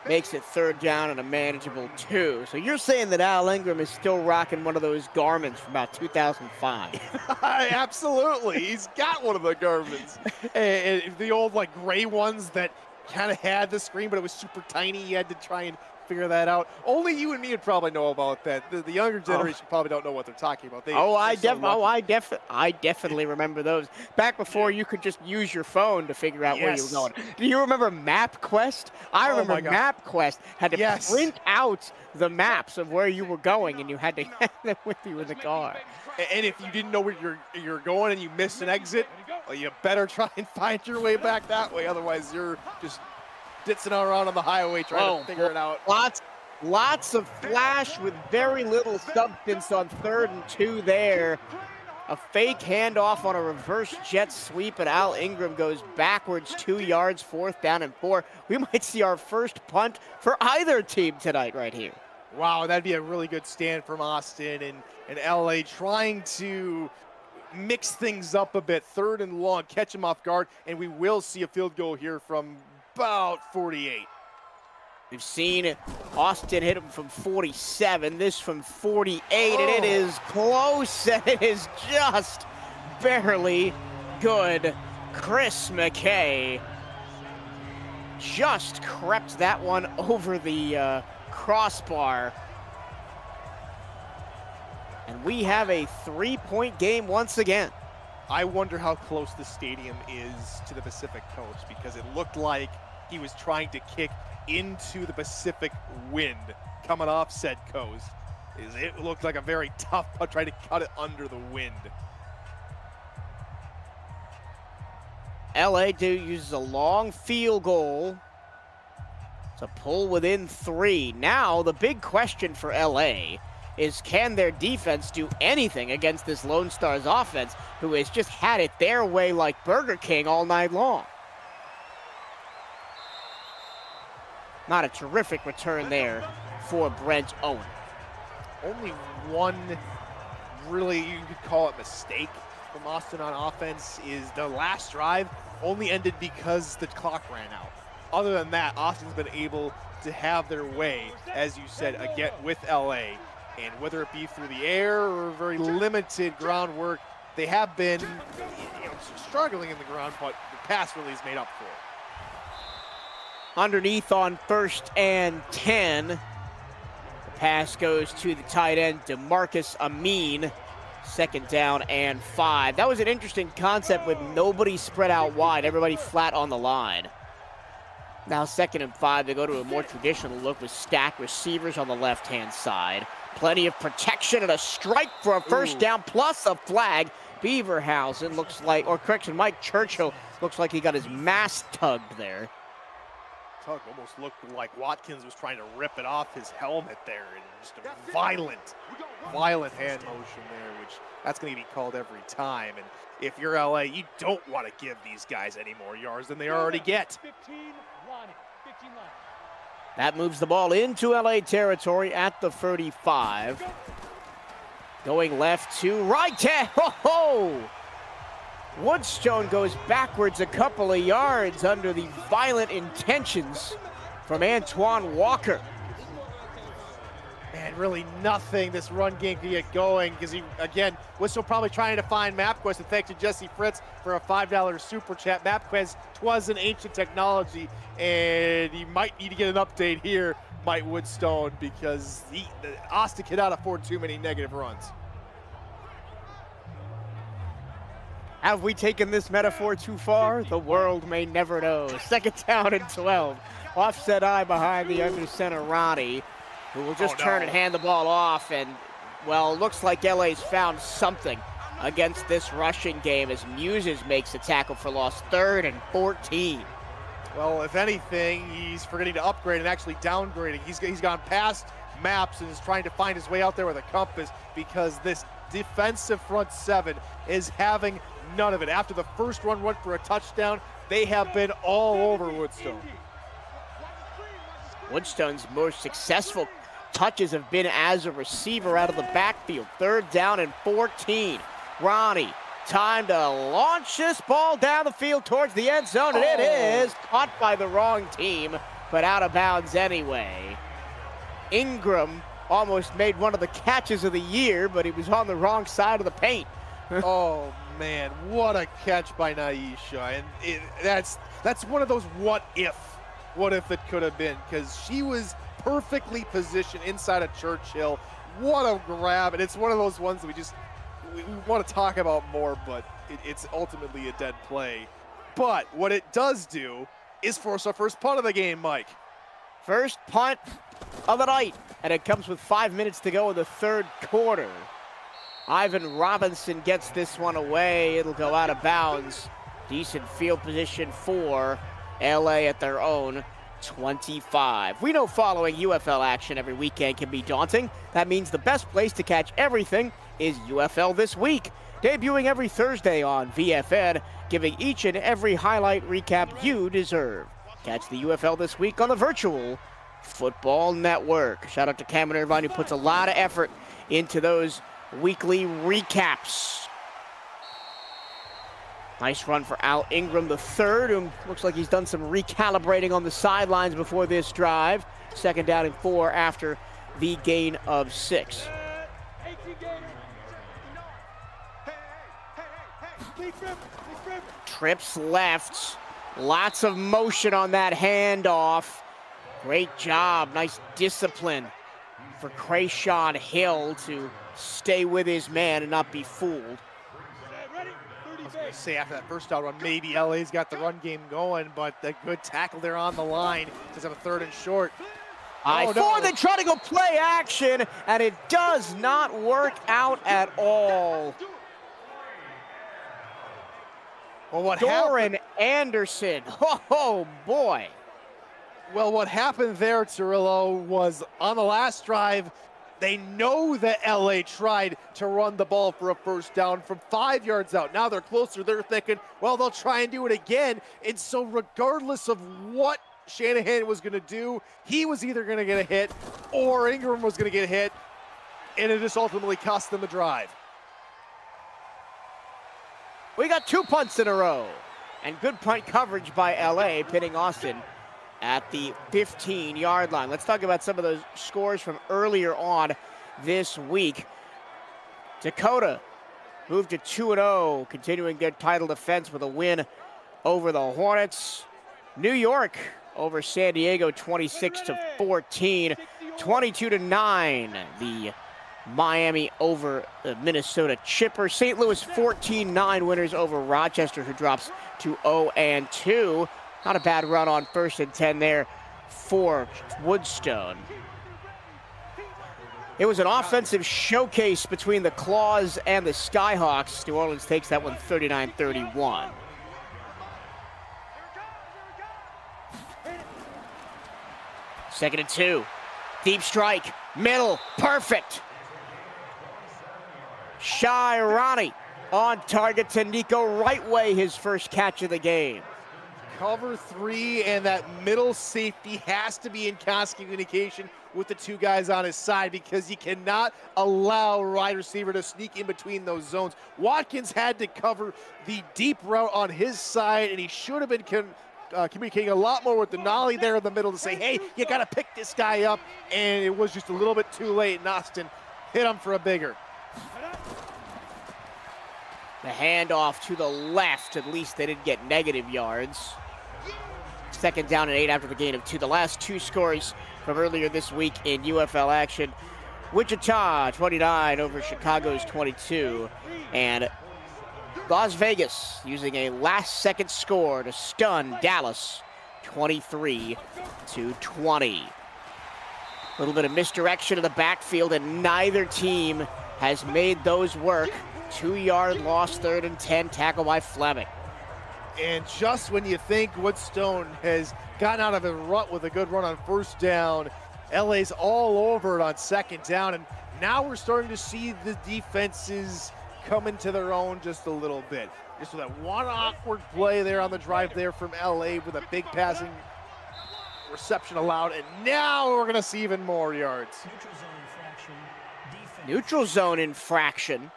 Makes it third down and a manageable 2. So you're saying that Al Ingram is still rocking one of those garments from about 2005. Absolutely. He's got one of the garments. And the old gray ones that kind of had the screen, but it was super tiny. You had to try and figure that out. Only you and me would probably know about that. The younger generation probably don't know what they're talking about. I definitely remember those. Back before you could just use your phone to figure out where you were going. Do you remember MapQuest? I remember MapQuest had to print out the maps of where you were going, and you had to have them with you in the car. And if you didn't know where you're going and you missed an exit, well, you better try and find your way back that way. Otherwise, you're just ditzing around on the highway trying to figure it out. Lots of flash with very little substance on 3rd and 2 there. A fake handoff on a reverse jet sweep, and Al Ingram goes backwards 2 yards, 4th down and 4. We might see our first punt for either team tonight right here. Wow, that'd be a really good stand from Austin and LA trying to mix things up a bit. 3rd and long, catch him off guard, and we will see a field goal here from about 48. We've seen Austin hit him from 47, this from 48, and it is close, and it is just barely good. Chris McKay just crept that one over the crossbar. and we have a 3-point game once again. I wonder how close the stadium is to the Pacific Coast, because it looked like he was trying to kick into the Pacific wind coming off said coast. It looked like a very tough putt, trying to cut it under the wind. LA uses a long field goal to pull within 3. Now, the big question for LA is, can their defense do anything against this Lone Stars offense, who has just had it their way like Burger King all night long? Not a terrific return there for Brent Owen. Only one really, you could call it, mistake from Austin on offense is the last drive only ended because the clock ran out. Other than that, Austin's been able to have their way, as you said, again with LA. And whether it be through the air or very limited groundwork, they have been struggling in the ground, but the pass really is made up for it. Underneath on 1st and 10. The pass goes to the tight end, DeMarcus Amin. 2nd down and 5. That was an interesting concept with nobody spread out wide, everybody flat on the line. Now 2nd and 5, they go to a more traditional look with stacked receivers on the left-hand side. Plenty of protection and a strike for a first down, plus a flag. Beaverhausen looks like, or correction, Mike Churchill looks like he got his mask tugged there. Tug almost looked like Watkins was trying to rip it off his helmet there, and just a violent hand motion there, which that's going to be called every time. And if you're LA, you don't want to give these guys any more yards than they already get. 15 line. That moves the ball into LA territory at the 35. Going left to right. Ho-ho! Woodstone goes backwards a couple of yards under the violent intentions from Antoine Walker. Man, really nothing this run game can get going, because he, again, was still probably trying to find MapQuest, and thanks to Jesse Fritz for a $5 super chat. MapQuest was an ancient technology, and he might need to get an update here, Mike Woodstone, because Austin cannot afford too many negative runs. Have we taken this metaphor too far? The world may never know. 2nd down and 12. Offset eye behind the under center Ronnie, who will just turn and hand the ball off. And, well, looks like LA's found something against this rushing game as Muses makes a tackle for loss. 3rd and 14. Well, if anything, he's forgetting to upgrade and actually downgrading. He's gone past maps and is trying to find his way out there with a compass, because this defensive front 7 is having none of it. After the first run went for a touchdown, they have been all over Woodstone. Woodstone's most successful touches have been as a receiver out of the backfield. 3rd down and 14. Ronnie, time to launch this ball down the field towards the end zone, and it is caught by the wrong team, but out of bounds anyway. Ingram almost made one of the catches of the year, but he was on the wrong side of the paint. Oh man, what a catch by Naisha. And that's one of those what if it could have been, because she was perfectly positioned inside of Churchill. What a grab. And it's one of those ones that we want to talk about more, but it's ultimately a dead play. But what it does do is force our first punt of the game, Mike. First punt of the night, and it comes with 5 minutes to go in the 3rd quarter. Ivan Robinson gets this one away. It'll go out of bounds. Decent field position for LA at their own 25. We know following UFL action every weekend can be daunting. That means the best place to catch everything is UFL This Week, debuting every Thursday on VFN, giving each and every highlight recap you deserve. Catch the UFL This Week on the Virtual Football Network. Shout out to Cameron Irvine, who puts a lot of effort into those weekly recaps. Nice run for Al Ingram III, who looks like he's done some recalibrating on the sidelines before this drive. 2nd down and 4 after the gain of 6. 18 gainer. Trips left. Lots of motion on that handoff. Great job. Nice discipline for Krayshawn Hill to stay with his man and not be fooled. Ready? I was going to say after that first down run, maybe LA's got the run game going, but a good tackle there on the line. Does have a 3rd and short. I-4, they try to go play action, and it does not work out at all. Well, what Doran happened? Anderson, oh boy. Well, what happened there, Cirillo, was on the last drive, they know that LA tried to run the ball for a first down from 5 yards out. Now they're closer. They're thinking, well, they'll try and do it again. And so regardless of what Shanahan was going to do, he was either going to get a hit or Ingram was going to get a hit, and it just ultimately cost them the drive. We got 2 punts in a row, and good punt coverage by LA, pinning Austin at the 15-yard line. Let's talk about some of those scores from earlier on this week. Dakota moved to 2-0, continuing their title defense with a win over the Hornets. New York over San Diego 26-14, 22-9. The Miami over the Minnesota Chipper. St. Louis 14-9 winners over Rochester, who drops to 0-2. Not a bad run on 1st and 10 there for Woodstone. It was an offensive showcase between the Claws and the Skyhawks. New Orleans takes that one 39-31. Second and 2. Deep strike. Middle. Perfect. Shirani on target to Nico Rightway, his first catch of the game. Cover 3, and that middle safety has to be in constant communication with the 2 guys on his side, because you cannot allow wide receiver to sneak in between those zones. Watkins had to cover the deep route on his side, and he should have been communicating a lot more with the Nolly there in the middle to say, hey, you got to pick this guy up, and it was just a little bit too late, and Austin hit him for a bigger. The handoff to the left. At least they didn't get negative yards. 2nd down and 8 after the gain of 2. The last 2 scores from earlier this week in UFL action. Wichita 29 over Chicago's 22. And Las Vegas using a last-second score to stun Dallas 23-20. A little bit of misdirection in the backfield, and neither team has made those work. 2-yard loss, 3rd and 10, tackle by Fleming. And just when you think Woodstone has gotten out of a rut with a good run on 1st down, LA's all over it on 2nd down, and now we're starting to see the defenses come into their own just a little bit. Just with that one awkward play there on the drive there from LA with a big passing reception allowed, and now we're gonna see even more yards. Neutral zone infraction.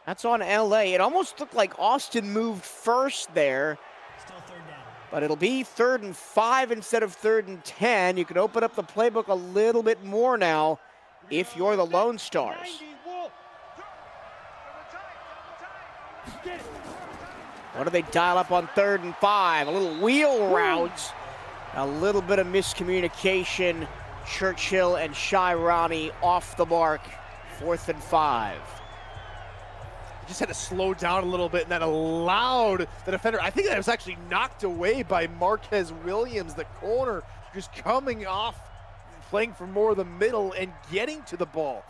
That's on LA. It almost looked like Austin moved first there. Still 3rd down. But it'll be 3rd and 5 instead of 3rd and 10. You can open up the playbook a little bit more now if you're the Lone Stars. What do they dial up on 3rd and 5? A little wheel route. A little bit of miscommunication. Churchill and Shirani off the mark. 4th and 5. Just had to slow down a little bit, and that allowed the defender, I think that was actually knocked away by Marquez Williams, the corner, just coming off, playing for more of the middle and getting to the ball.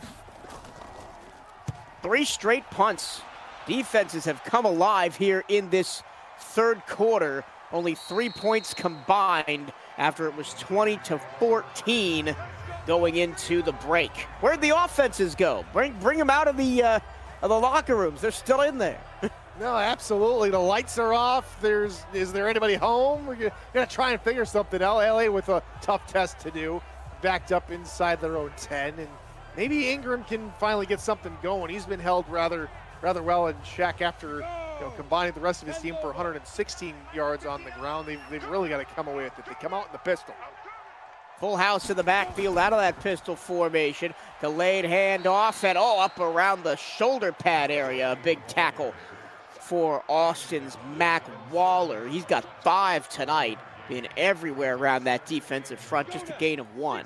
3 straight punts. Defenses have come alive here in this 3rd quarter. Only 3 points combined after it was 20-14 going into the break. Where'd the offenses go? Bring them out of the locker rooms. They're still in there. No, absolutely. The lights are off. Is there anybody home? We're gonna try and figure something out. LA with a tough test to do, backed up inside their own 10, and maybe Ingram can finally get something going. He's been held rather well in check after combining the rest of his team for 116 yards on the ground. They've really got to come away with it. They come out in the pistol. Full house in the backfield out of that pistol formation. Delayed handoff, and up around the shoulder pad area. A big tackle for Austin's Mac Waller. He's got 5 tonight being everywhere around that defensive front, just a gain of 1.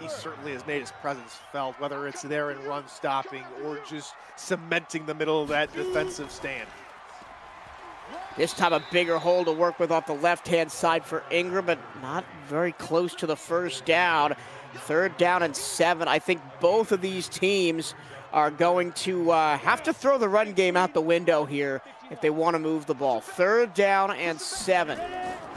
He certainly has made his presence felt, whether it's there in run stopping or just cementing the middle of that defensive stand. This time a bigger hole to work with off the left-hand side for Ingram, but not very close to the first down. 3rd down and 7. I think both of these teams are going to have to throw the run game out the window here if they want to move the ball. 3rd down and 7.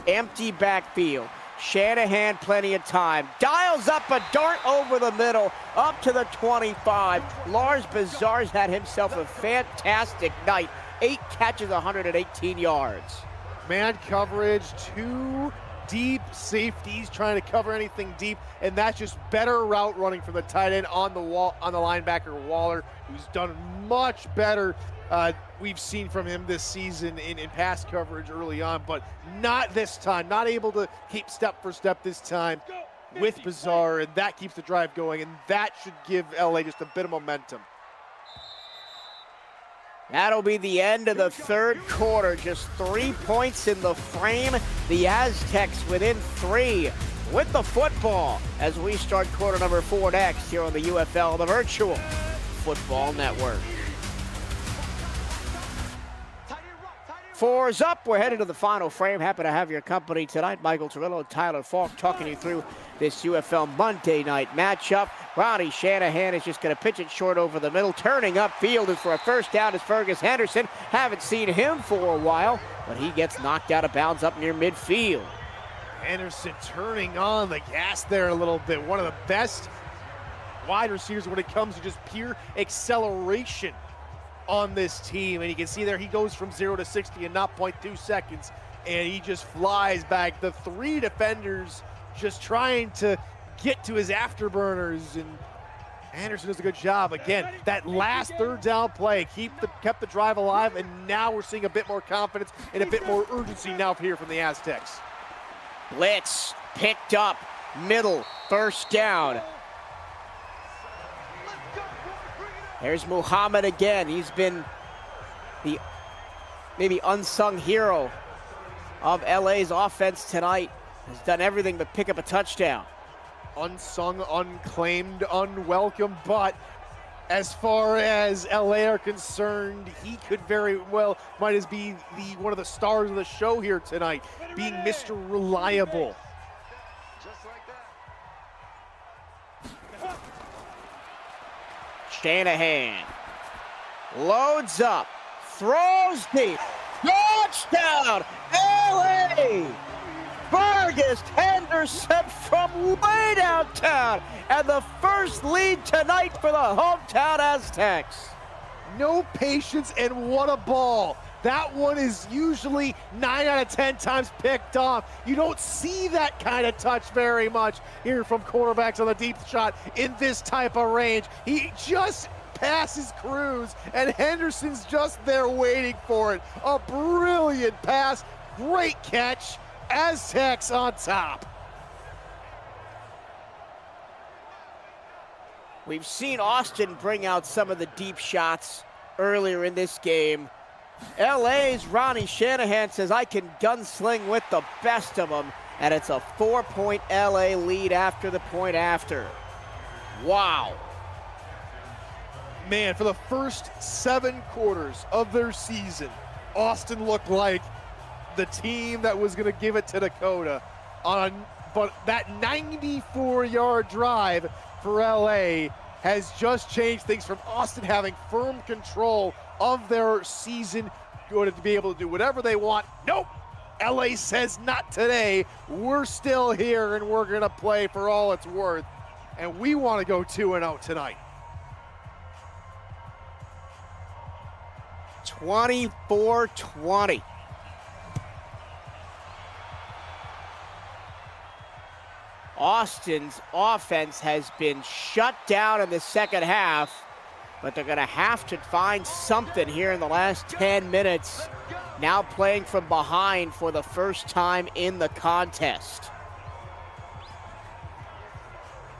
Empty backfield. Shanahan, plenty of time. Dials up a dart over the middle, up to the 25. Lars Bazar's had himself a fantastic night. 8 catches, 118 yards. Man coverage, 2 deep safeties trying to cover anything deep, and that's just better route running from the tight end on the linebacker Waller, who's done much better. We've seen from him this season in pass coverage early on, but not this time. Not able to keep step for step this time with Bazar, and that keeps the drive going, and that should give LA just a bit of momentum. That'll be the end of the 3rd quarter. Just 3 points in the frame. The Aztecs within 3 with the football as we start quarter number 4 next here on the UFL, the Virtual Football Network. 4's up. We're headed to the final frame. Happy to have your company tonight. Michael Torillo, Tyler Falk talking you through this UFL Monday night matchup. Ronnie Shanahan is just going to pitch it short over the middle. Turning upfield is for a 1st down is Fergus Henderson. Haven't seen him for a while, but he gets knocked out of bounds up near midfield. Henderson turning on the gas there a little bit. One of the best wide receivers when it comes to just pure acceleration on this team, and you can see there he goes from 0 to 60 in not 0.2 seconds, and he just flies back. The 3 defenders just trying to get to his afterburners, and Anderson does a good job. Again, that last 3rd down play kept the drive alive, and now we're seeing a bit more confidence and a bit more urgency now here from the Aztecs. Blitz picked up, middle, 1st down. There's Muhammad again. He's been the maybe unsung hero of LA's offense tonight. Has done everything but pick up a touchdown. Unsung, unclaimed, unwelcome, but as far as LA are concerned, he could very well might as be one of the stars of the show here tonight, being Mr. Reliable. Shanahan loads up, throws deep, touchdown, LA! Fergus Henderson from way downtown, and the first lead tonight for the hometown Aztecs. No patience, and what a ball. That one is usually 9 out of 10 times picked off. You don't see that kind of touch very much here from quarterbacks on the deep shot in this type of range. He just passes Cruz, and Henderson's just there waiting for it. A brilliant pass, great catch. Aztecs on top. We've seen Austin bring out some of the deep shots earlier in this game. LA's Ronnie Shanahan says, I can gunsling with the best of them, and it's a 4-point LA lead after the point after. Wow. Man, for the first 7 quarters of their season, Austin looked like the team that was going to give it to Dakota but that 94-yard drive for LA has just changed things from Austin having firm control of their season, going to be able to do whatever they want. Nope, LA says not today. We're still here and we're going to play for all it's worth, and we want to go 2-0 tonight. 24-20. Austin's offense has been shut down in the second half, but they're going to have to find something here in the last 10 minutes. Now playing from behind for the first time in the contest.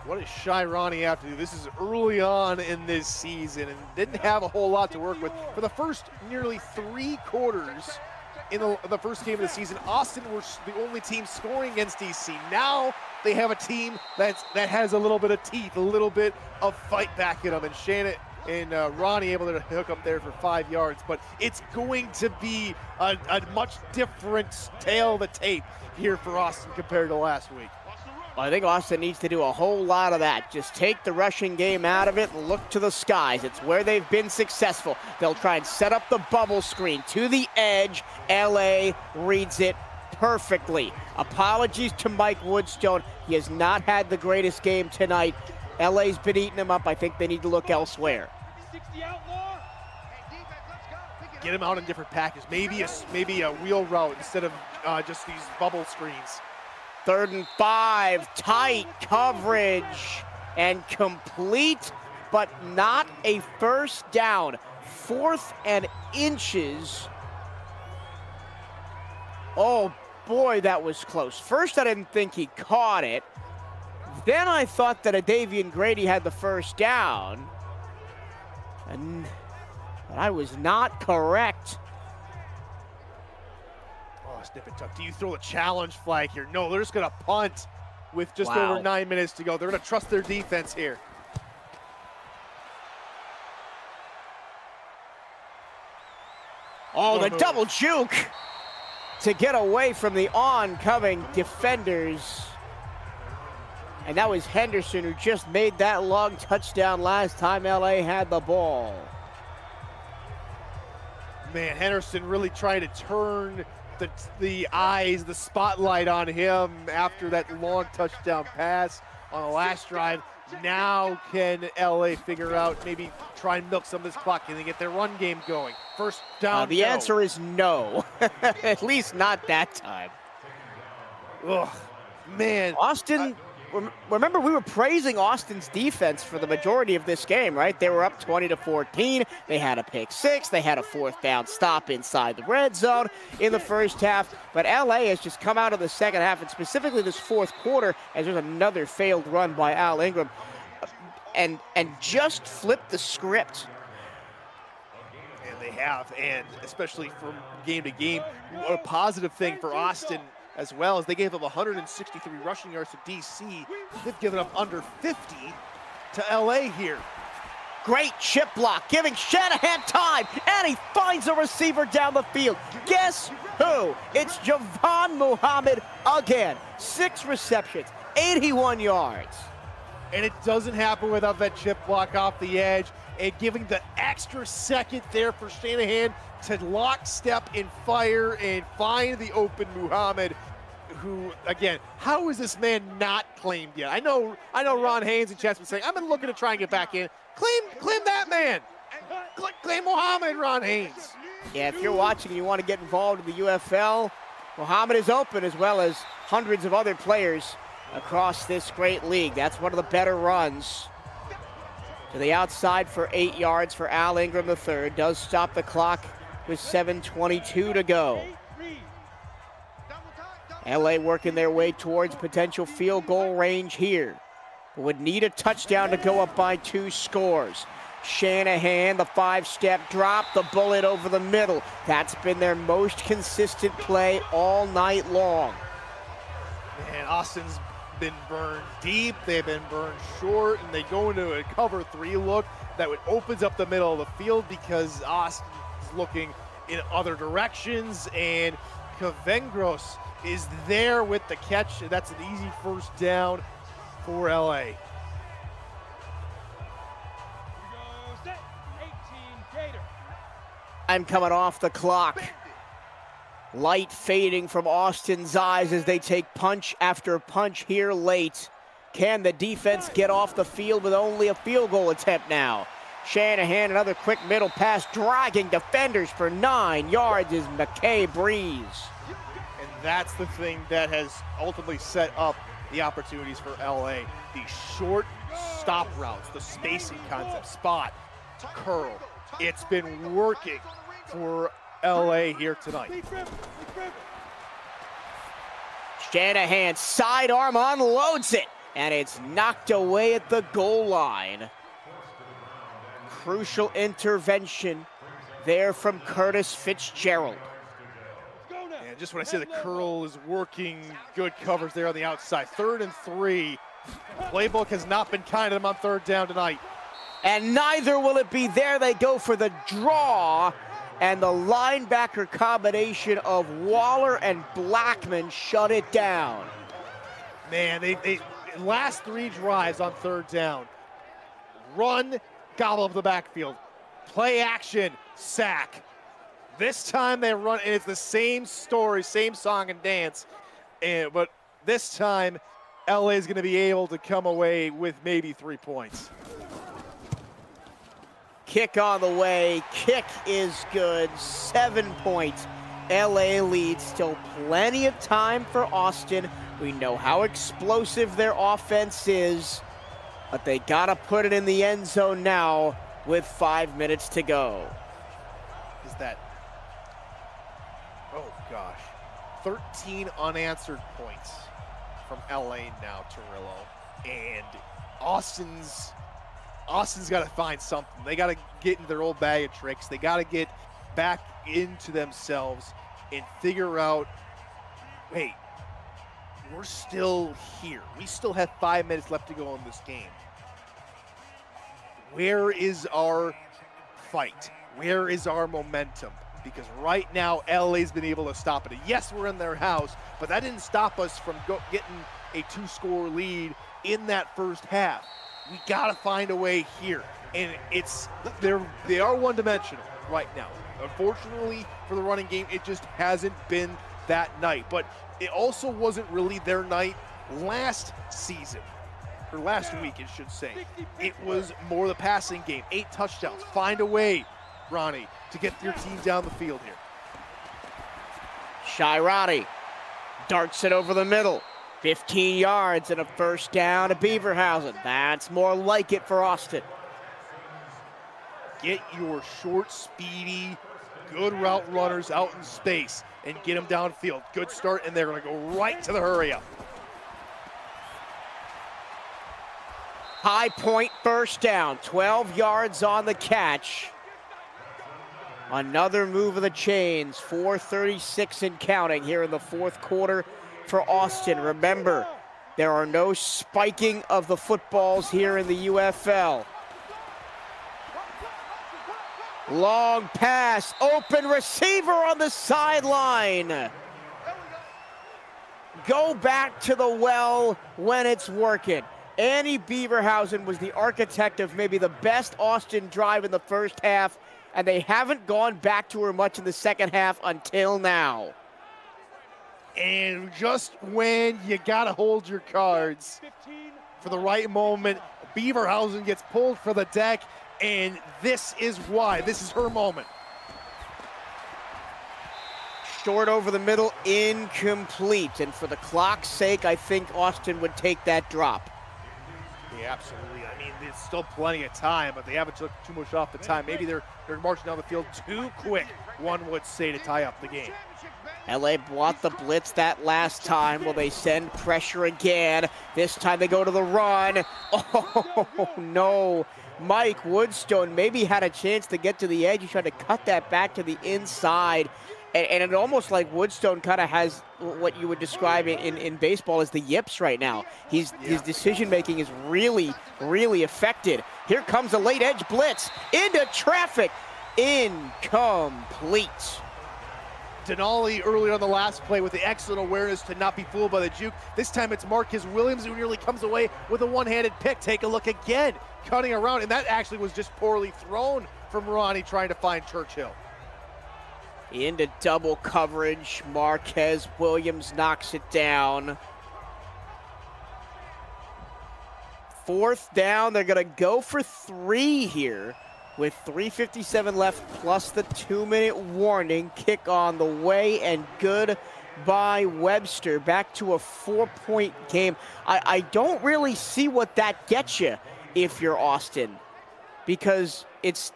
What does Shy Ronnie have to do? This is early on in this season and didn't have a whole lot to work with. For the first nearly 3 quarters, in the first game of the season, Austin were the only team scoring against DC. Now they have a team that has a little bit of teeth, a little bit of fight back in them, and Shannon and Ronnie able to hook up there for 5 yards. But it's going to be a much different tale of the tape here for Austin compared to last week. Well, I think Austin needs to do a whole lot of that. Just take the rushing game out of it and look to the skies. It's where they've been successful. They'll try and set up the bubble screen to the edge. LA reads it perfectly. Apologies to Mike Woodstone. He has not had the greatest game tonight. LA's been eating him up. I think they need to look elsewhere. 60 outlaw. Get him out in different packages. Maybe a wheel route instead of just these bubble screens. 3rd and 5, tight coverage and complete, but not a first down. 4th and inches. Oh boy, that was close. First, I didn't think he caught it. Then I thought that Adavian Grady had the first down. But I was not correct. Snip it tuck. Do you throw the challenge flag here? No, they're just going to punt with just Wow. over 9 minutes to go. They're going to trust their defense here. Oh, the double juke to get away from the oncoming defenders. And that was Henderson who just made that long touchdown last time LA had the ball. Man, Henderson really trying to turn the eyes, the spotlight on him after that long touchdown pass on the last drive. Now can LA figure out, maybe try and milk some of this clock? Can they get their run game going? First down, The no. answer is no. At least not that time. Ugh, man. Austin, remember we were praising Austin's defense for the majority of this game, right? They were up 20-14. They had a pick six. They had a 4th down stop inside the red zone in the first half. But LA has just come out of the second half, and specifically this 4th quarter, as there's another failed run by Al Ingram, and just flipped the script. And they have, and especially from game to game, a positive thing for Austin as well as they gave up 163 rushing yards to DC. They've given up under 50 to LA here. Great chip block, giving Shanahan time, and he finds a receiver down the field. Guess who? It's Javon Muhammad again. 6 receptions, 81 yards. And it doesn't happen without that chip block off the edge and giving the extra second there for Shanahan to lockstep and fire and find the open Muhammad, who, again, how is this man not claimed yet? I know Ron Haynes and Chad's been saying, I've been looking to try and get back in. Claim that man. Claim Muhammad, Ron Haynes. Yeah, if you're watching and you want to get involved in the UFL, Muhammad is open, as well as hundreds of other players across this great league. That's one of the better runs. To the outside for 8 yards for Al Ingram III. Does stop the clock with 7:22 to go. LA working their way towards potential field goal range here. But would need a touchdown to go up by 2 scores. Shanahan, the 5-step drop, the bullet over the middle. That's been their most consistent play all night long. And Austin's been burned deep, they've been burned short, and they go into a cover 3 look that would opens up the middle of the field because Austin's looking in other directions, and Kavengros is there with the catch. That's an easy first down for LA. Here we go, set, 18 Gator. I'm coming off the clock. Light fading from Austin's eyes as they take punch after punch here late. Can the defense get off the field with only a field goal attempt now? Shanahan, another quick middle pass, dragging defenders for 9 yards is McKay Breeze. And that's the thing that has ultimately set up the opportunities for LA. These short stop routes, the spacing concept, spot, curl. It's been working for LA here tonight. Shanahan, sidearm unloads it, and it's knocked away at the goal line. Crucial intervention there from Curtis Fitzgerald. And just when I say the curl is working, good covers there on the outside. 3rd and 3. Playbook has not been kind to them on 3rd down tonight. And neither will it be. There they go for the draw. And the linebacker combination of Waller and Blackman shut it down. Man, they last 3 drives on 3rd down. Run, gobble up the backfield. Play action, sack. This time they run, and it's the same story, same song and dance. But this time, LA is going to be able to come away with maybe 3 points. Kick on the way. Kick is good. 7 points. LA leads. Still plenty of time for Austin. We know how explosive their offense is, but they got to put it in the end zone now with 5 minutes to go. Is that, oh gosh, 13 unanswered points from LA now, Torillo. And Austin's got to find something. They got to get into their old bag of tricks. They got to get back into themselves and figure out, hey, we're still here. We still have 5 minutes left to go in this game. Where is our fight? Where is our momentum? Because right now, LA's been able to stop it. Yes, we're in their house, but that didn't stop us from getting a 2-score lead in that first half. We got to find a way here. And they are one-dimensional right now. Unfortunately, for the running game, it just hasn't been that night. But it also wasn't really their night last season, or last week, I should say. It was more the passing game. 8 touchdowns. Find a way, Ronnie, to get your team down the field here. Shirati darts it over the middle. 15 yards and a first down to Beaverhausen. That's more like it for Austin. Get your short, speedy, good route runners out in space and get them downfield. Good start, and they're going to go right to the hurry-up. High point first down, 12 yards on the catch. Another move of the chains, 4:36 and counting here in the 4th quarter for Austin. Remember, there are no spiking of the footballs here in the UFL. Long pass, open receiver on the sideline. Go back to the well when it's working. Annie Beaverhausen was the architect of maybe the best Austin drive in the first half, and they haven't gone back to her much in the second half until now. And just when you gotta hold your cards for the right moment, Beaverhausen gets pulled for the deck, and this is why. This is her moment. Short over the middle, incomplete. And for the clock's sake, I think Austin would take that drop. Yeah, absolutely. I mean, there's still plenty of time, but they haven't took too much off the time. Maybe they're marching down the field too quick, one would say, to tie up the game. LA bought the blitz that last time. Will they send pressure again? This time they go to the run. Oh, no. Mike Woodstone maybe had a chance to get to the edge. He tried to cut that back to the inside. And it almost like Woodstone kind of has what you would describe in baseball as the yips right now. His decision-making is really, really affected. Here comes a late edge blitz into traffic. Incomplete. Denali earlier on the last play with the excellent awareness to not be fooled by the juke. This time it's Marcus Williams who nearly comes away with a one-handed pick. Take a look again, cutting around, and that actually was just poorly thrown from Ronnie trying to find Churchill. Into double coverage, Marquez Williams knocks it down. 4th down, they're gonna go for 3 here with 3:57 left plus the 2-minute warning. Kick on the way and good by Webster. Back to a 4-point game. I don't really see what that gets you if you're Austin, because it's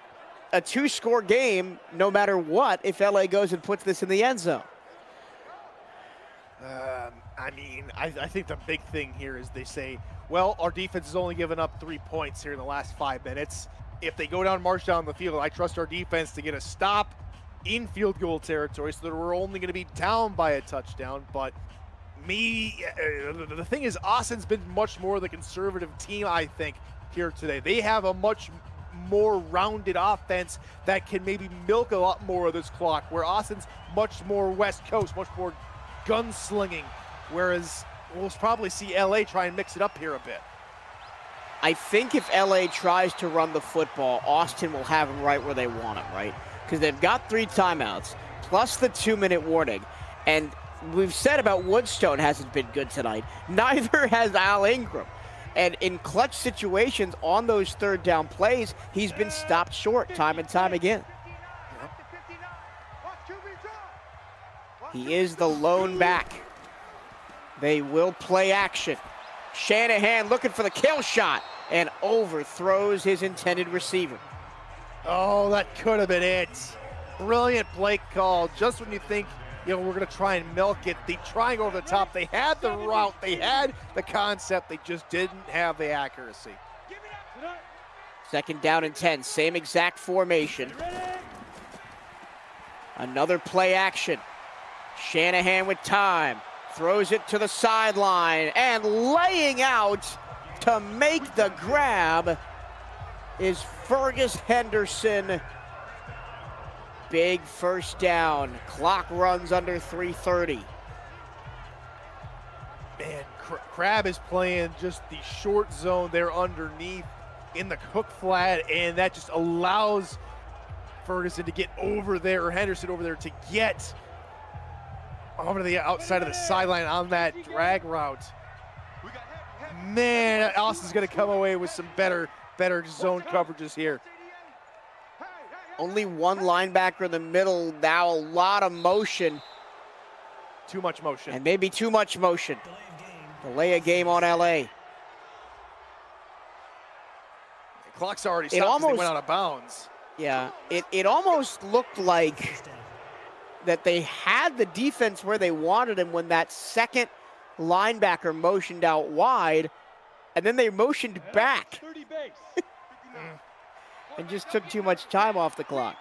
a 2-score game no matter what if LA goes and puts this in the end zone. I mean, I think the big thing here is they say, well, our defense has only given up 3 points here in the last 5 minutes. If they go down, march down the field, I trust our defense to get a stop in field goal territory, so that we're only going to be down by a touchdown. But the thing is, Austin's been much more the conservative team, I think, here today. They have a much more rounded offense that can maybe milk a lot more of this clock, where Austin's much more West Coast, much more gunslinging, whereas we'll probably see LA try and mix it up here a bit. I think if LA tries to run the football, Austin will have them right where they want them, right? Because they've got 3 timeouts, plus the 2-minute warning. And we've said about Woodstone hasn't been good tonight. Neither has Al Ingram. And in clutch situations on those 3rd down plays, he's been stopped short time and time again. He is the lone back. They will play action. Shanahan looking for the kill shot and overthrows his intended receiver. Oh, that could have been it. Brilliant play call. Just when you think, we're going to try and milk it, they trying over the top. They had the route, they had the concept, they just didn't have the accuracy. 2nd down and 10, same exact formation. Another play action. Shanahan with time, throws it to the sideline, and laying out to make the grab is Fergus Henderson. Big 1st down. Clock runs under 3:30. Man, Crab is playing just the short zone there underneath in the hook flat, and that just allows Ferguson to get over there, or Henderson over there, to get over to the outside of the sideline on that drag route. Man, Austin's going to come away with some better zone coverages here. Only one linebacker in the middle now, a lot of motion. Too much motion. And maybe too much motion. Delay a game on LA. The clock's already stopped because they went out of bounds. Yeah, it almost looked like that they had the defense where they wanted him when that 2nd linebacker motioned out wide, and then they motioned back. And just took too much time off the clock.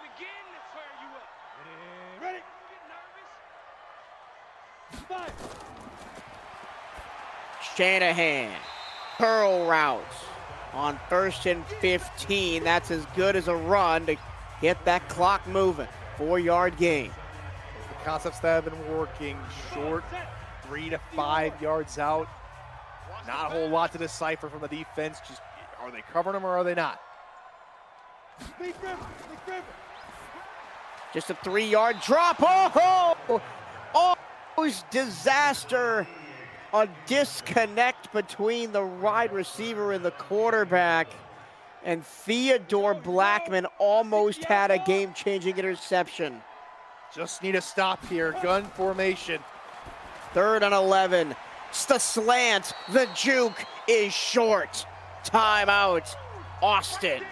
Shanahan, curl route on 1st and 15. That's as good as a run to get that clock moving. 4-yard gain. The concepts that have been working, short, 3 to 5 yards out. Not a whole lot to decipher from the defense. Just, are they covering them or are they not? Just a 3-yard drop. Oh! Almost disaster. A disconnect between the wide receiver and the quarterback. And Theodore Blackman almost had a game-changing interception. Just need a stop here. Gun formation. 3rd and 11. It's the slant. The juke is short. Timeout, Austin.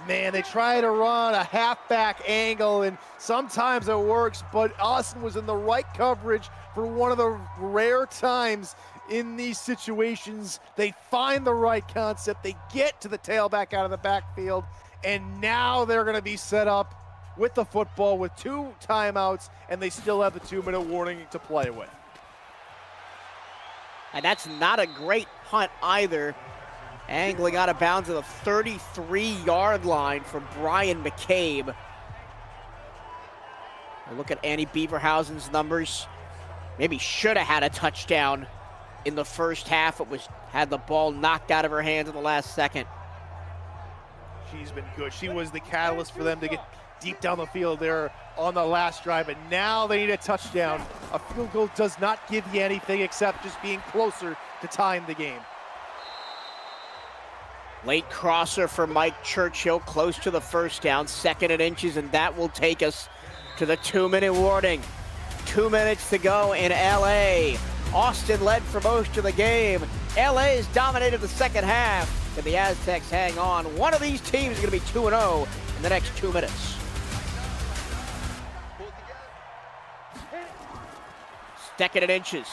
Man, they try to run a halfback angle, and sometimes it works, but Austin was in the right coverage for one of the rare times in these situations. They find the right concept, they get to the tailback out of the backfield, and now they're going to be set up with the football with 2 timeouts, and they still have the 2-minute warning to play with. And that's not a great punt either. Angling out of bounds at the 33-yard line from Brian McCabe. Look at Annie Beaverhausen's numbers. Maybe should have had a touchdown in the 1st half. Had the ball knocked out of her hands in the last second. She's been good. She was the catalyst for them to get deep down the field there on the last drive, and now they need a touchdown. A field goal does not give you anything except just being closer to tying the game. Late crosser for Mike Churchill, close to the 1st down, 2nd and inches, and that will take us to the 2-minute warning. 2 minutes to go in LA. Austin led for most of the game. LA's dominated the 2nd half, and the Aztecs hang on. One of these teams is going to be 2-0 in the next 2 minutes. 2nd and inches.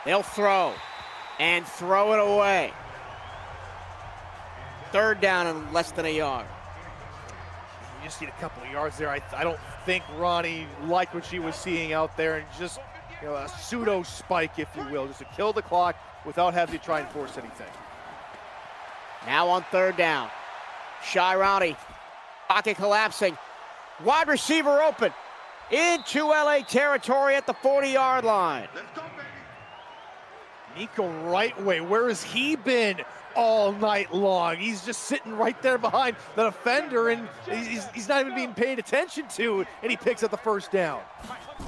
They'll throw and throw it away. 3rd down and less than a yard. just need a couple of yards there. I don't think Ronnie liked what she was seeing out there, and just a pseudo spike, if you will, just to kill the clock without having to try and force anything. Now on third down, Shirani, pocket collapsing, wide receiver open, into LA territory at the 40-yard line. Nico Rightway, where has he been all night long? He's just sitting right there behind the defender, and he's not even being paid attention to, and he picks up the first down.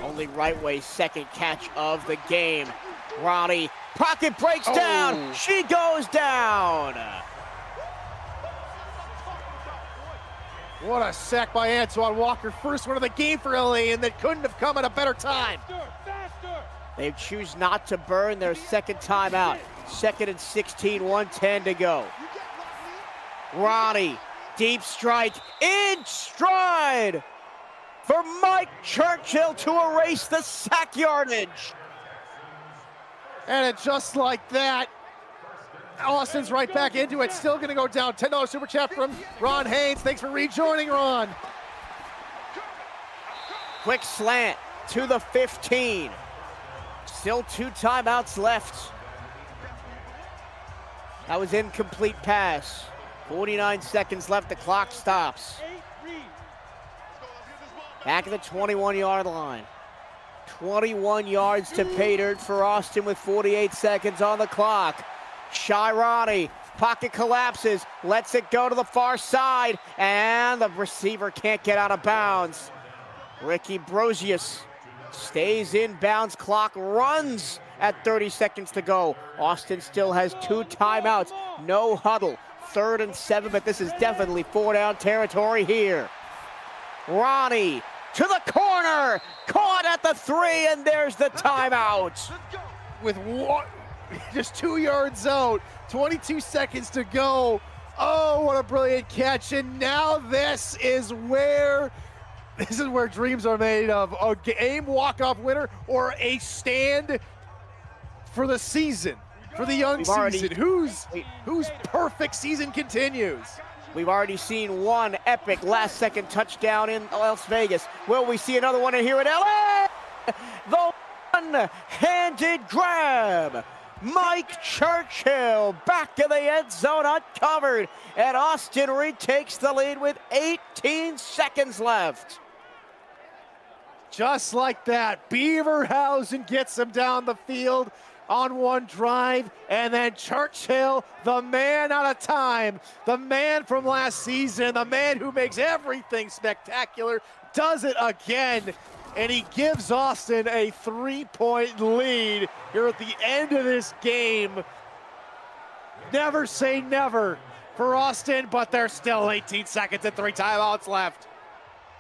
Only Rightway's second catch of the game. Ronnie, pocket breaks down, she goes down. What a sack by Antoine Walker. First one of the game for LA, and that couldn't have come at a better time. They choose not to burn their second timeout. 2nd and 16, 1:10 to go. Ronnie, deep strike, in stride for Mike Churchill to erase the sack yardage. And it just like that, Austin's right back into it, still gonna go down. $10 super chat from Ron Haynes. Thanks for rejoining, Ron. Quick slant to the 15. Still 2 timeouts left. That was incomplete pass. 49 seconds left, the clock stops. Back at the 21-yard line. 21 yards to pay dirt for Austin with 48 seconds on the clock. Shirani, pocket collapses, lets it go to the far side, and the receiver can't get out of bounds. Ricky Brosius stays in bounds, clock runs at 30 seconds to go. Austin still has 2 timeouts, no huddle. 3rd and 7, but this is definitely 4-down territory here. Ronnie to the corner, caught at the 3, and there's the timeout. With one, just 2 yards out, 22 seconds to go. Oh, what a brilliant catch. And now this is where dreams are made of. A game walk-off winner or a stand for the season, for the young season. Whose perfect season continues. We've already seen one epic last-second touchdown in Las Vegas. Will we see another one here in LA? The one-handed grab. Mike Churchill back in the end zone uncovered, and Austin retakes the lead with 18 seconds left. Just like that, Beaverhausen gets him down the field on one drive, and then Churchill, the man out of time, the man from last season, the man who makes everything spectacular, does it again, and he gives Austin a 3-point lead here at the end of this game. Never say never for Austin, but there's still 18 seconds and 3 timeouts left.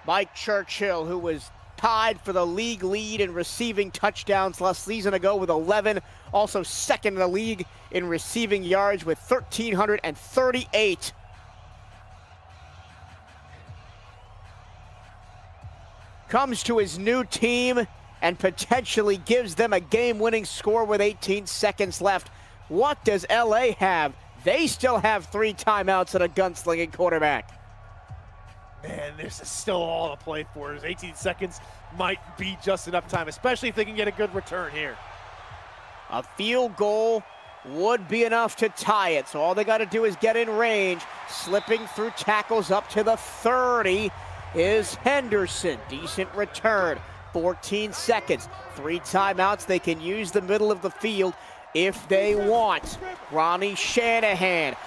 Mike Churchill, who was tied for the league lead in receiving touchdowns last season ago with 11, also second in the league in receiving yards with 1,338. Comes to his new team and potentially gives them a game-winning score with 18 seconds left. What does LA have? They still have 3 timeouts and a gunslinging quarterback. Man, this is still all to play for. 18 seconds might be just enough time, especially if they can get a good return here. A field goal would be enough to tie it, so all they got to do is get in range. Slipping through tackles up to the 30 is Henderson. Decent return. 14 seconds. 3 timeouts. They can use the middle of the field if they want. Ronnie Shanahan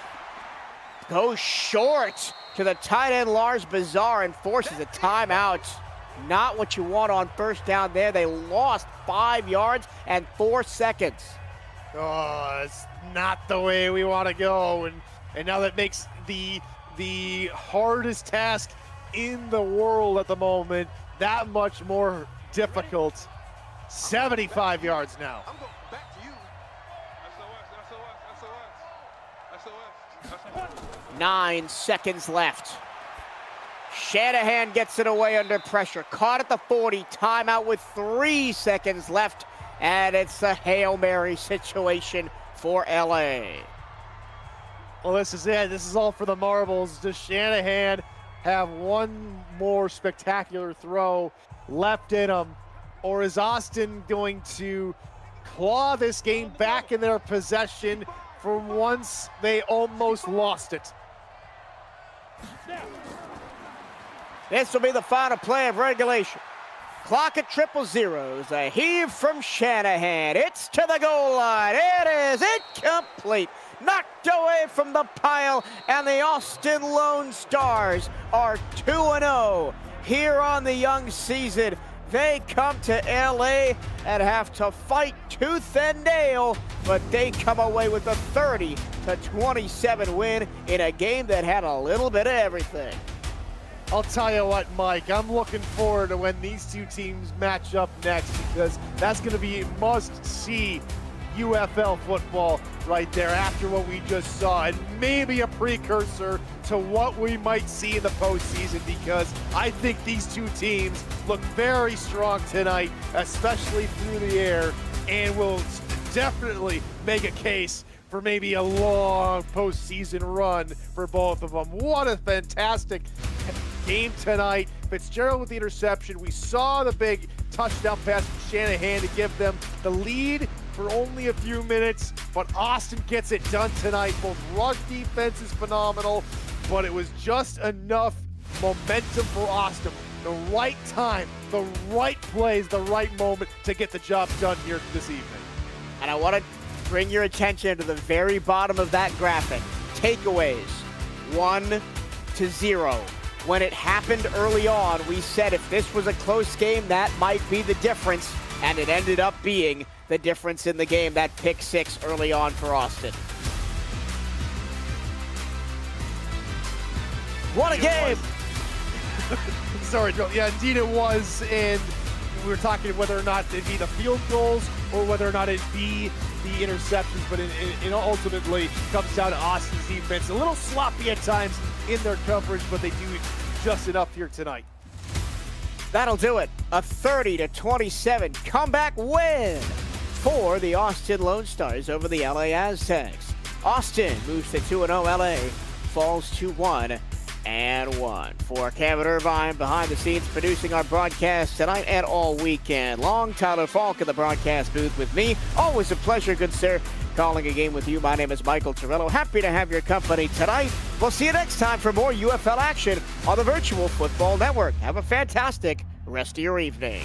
goes short to the tight end Lars Bazar and forces a timeout. Not what you want on first down there. They lost 5 yards and 4 seconds. Oh, it's not the way we want to go. And now that makes the hardest task in the world at the moment that much more difficult. 75 yards now. I'm going back to you. SOS. 9 seconds left. Shanahan gets it away under pressure. Caught at the 40. Timeout with 3 seconds left. And it's a Hail Mary situation for LA. Well, this is it. This is all for the marbles. Does Shanahan have one more spectacular throw left in them, or is Austin going to claw this game back in their possession for once they almost lost it? This will be the final play of regulation. Clock at 0-0. A heave from Shanahan. It's to the goal line. It is incomplete. Knocked away from the pile, and the Austin Lone Stars are 2-0 here on the young season. They come to LA and have to fight tooth and nail, but they come away with a 30-27 win in a game that had a little bit of everything. I'll tell you what, Mike, I'm looking forward to when these two teams match up next, because that's going to be a must-see UFL football right there after what we just saw, and maybe a precursor to what we might see in the postseason, because I think these two teams look very strong tonight, especially through the air, and will definitely make a case for maybe a long postseason run for both of them. What a fantastic game tonight. Fitzgerald with the interception. We saw the big touchdown pass from Shanahan to give them the lead for only a few minutes, but Austin gets it done tonight. Both rush defense is phenomenal, but it was just enough momentum for Austin. The right time, the right plays, the right moment to get the job done here this evening. And I want to bring your attention to the very bottom of that graphic. Takeaways, 1-0. When it happened early on, we said if this was a close game, that might be the difference, and it ended up being the difference in the game, that pick six early on for Austin. What a game! Sorry, Joe. Yeah, indeed it was, and we were talking whether or not it'd be the field goals or whether or not it'd be the interceptions, but it ultimately comes down to Austin's defense. A little sloppy at times in their coverage, but they do just enough here tonight. That'll do it. A 30-27 comeback win for the Austin Lone Stars over the LA Aztecs. Austin moves to 2-0. LA falls to 1-1. For Kevin Irvine, behind the scenes producing our broadcast tonight and all weekend long, Tyler Falk in the broadcast booth with me. Always a pleasure, good sir, calling a game with you. My name is Michael Torello. Happy to have your company tonight. We'll see you next time for more UFL action on the Virtual Football Network. Have a fantastic rest of your evening.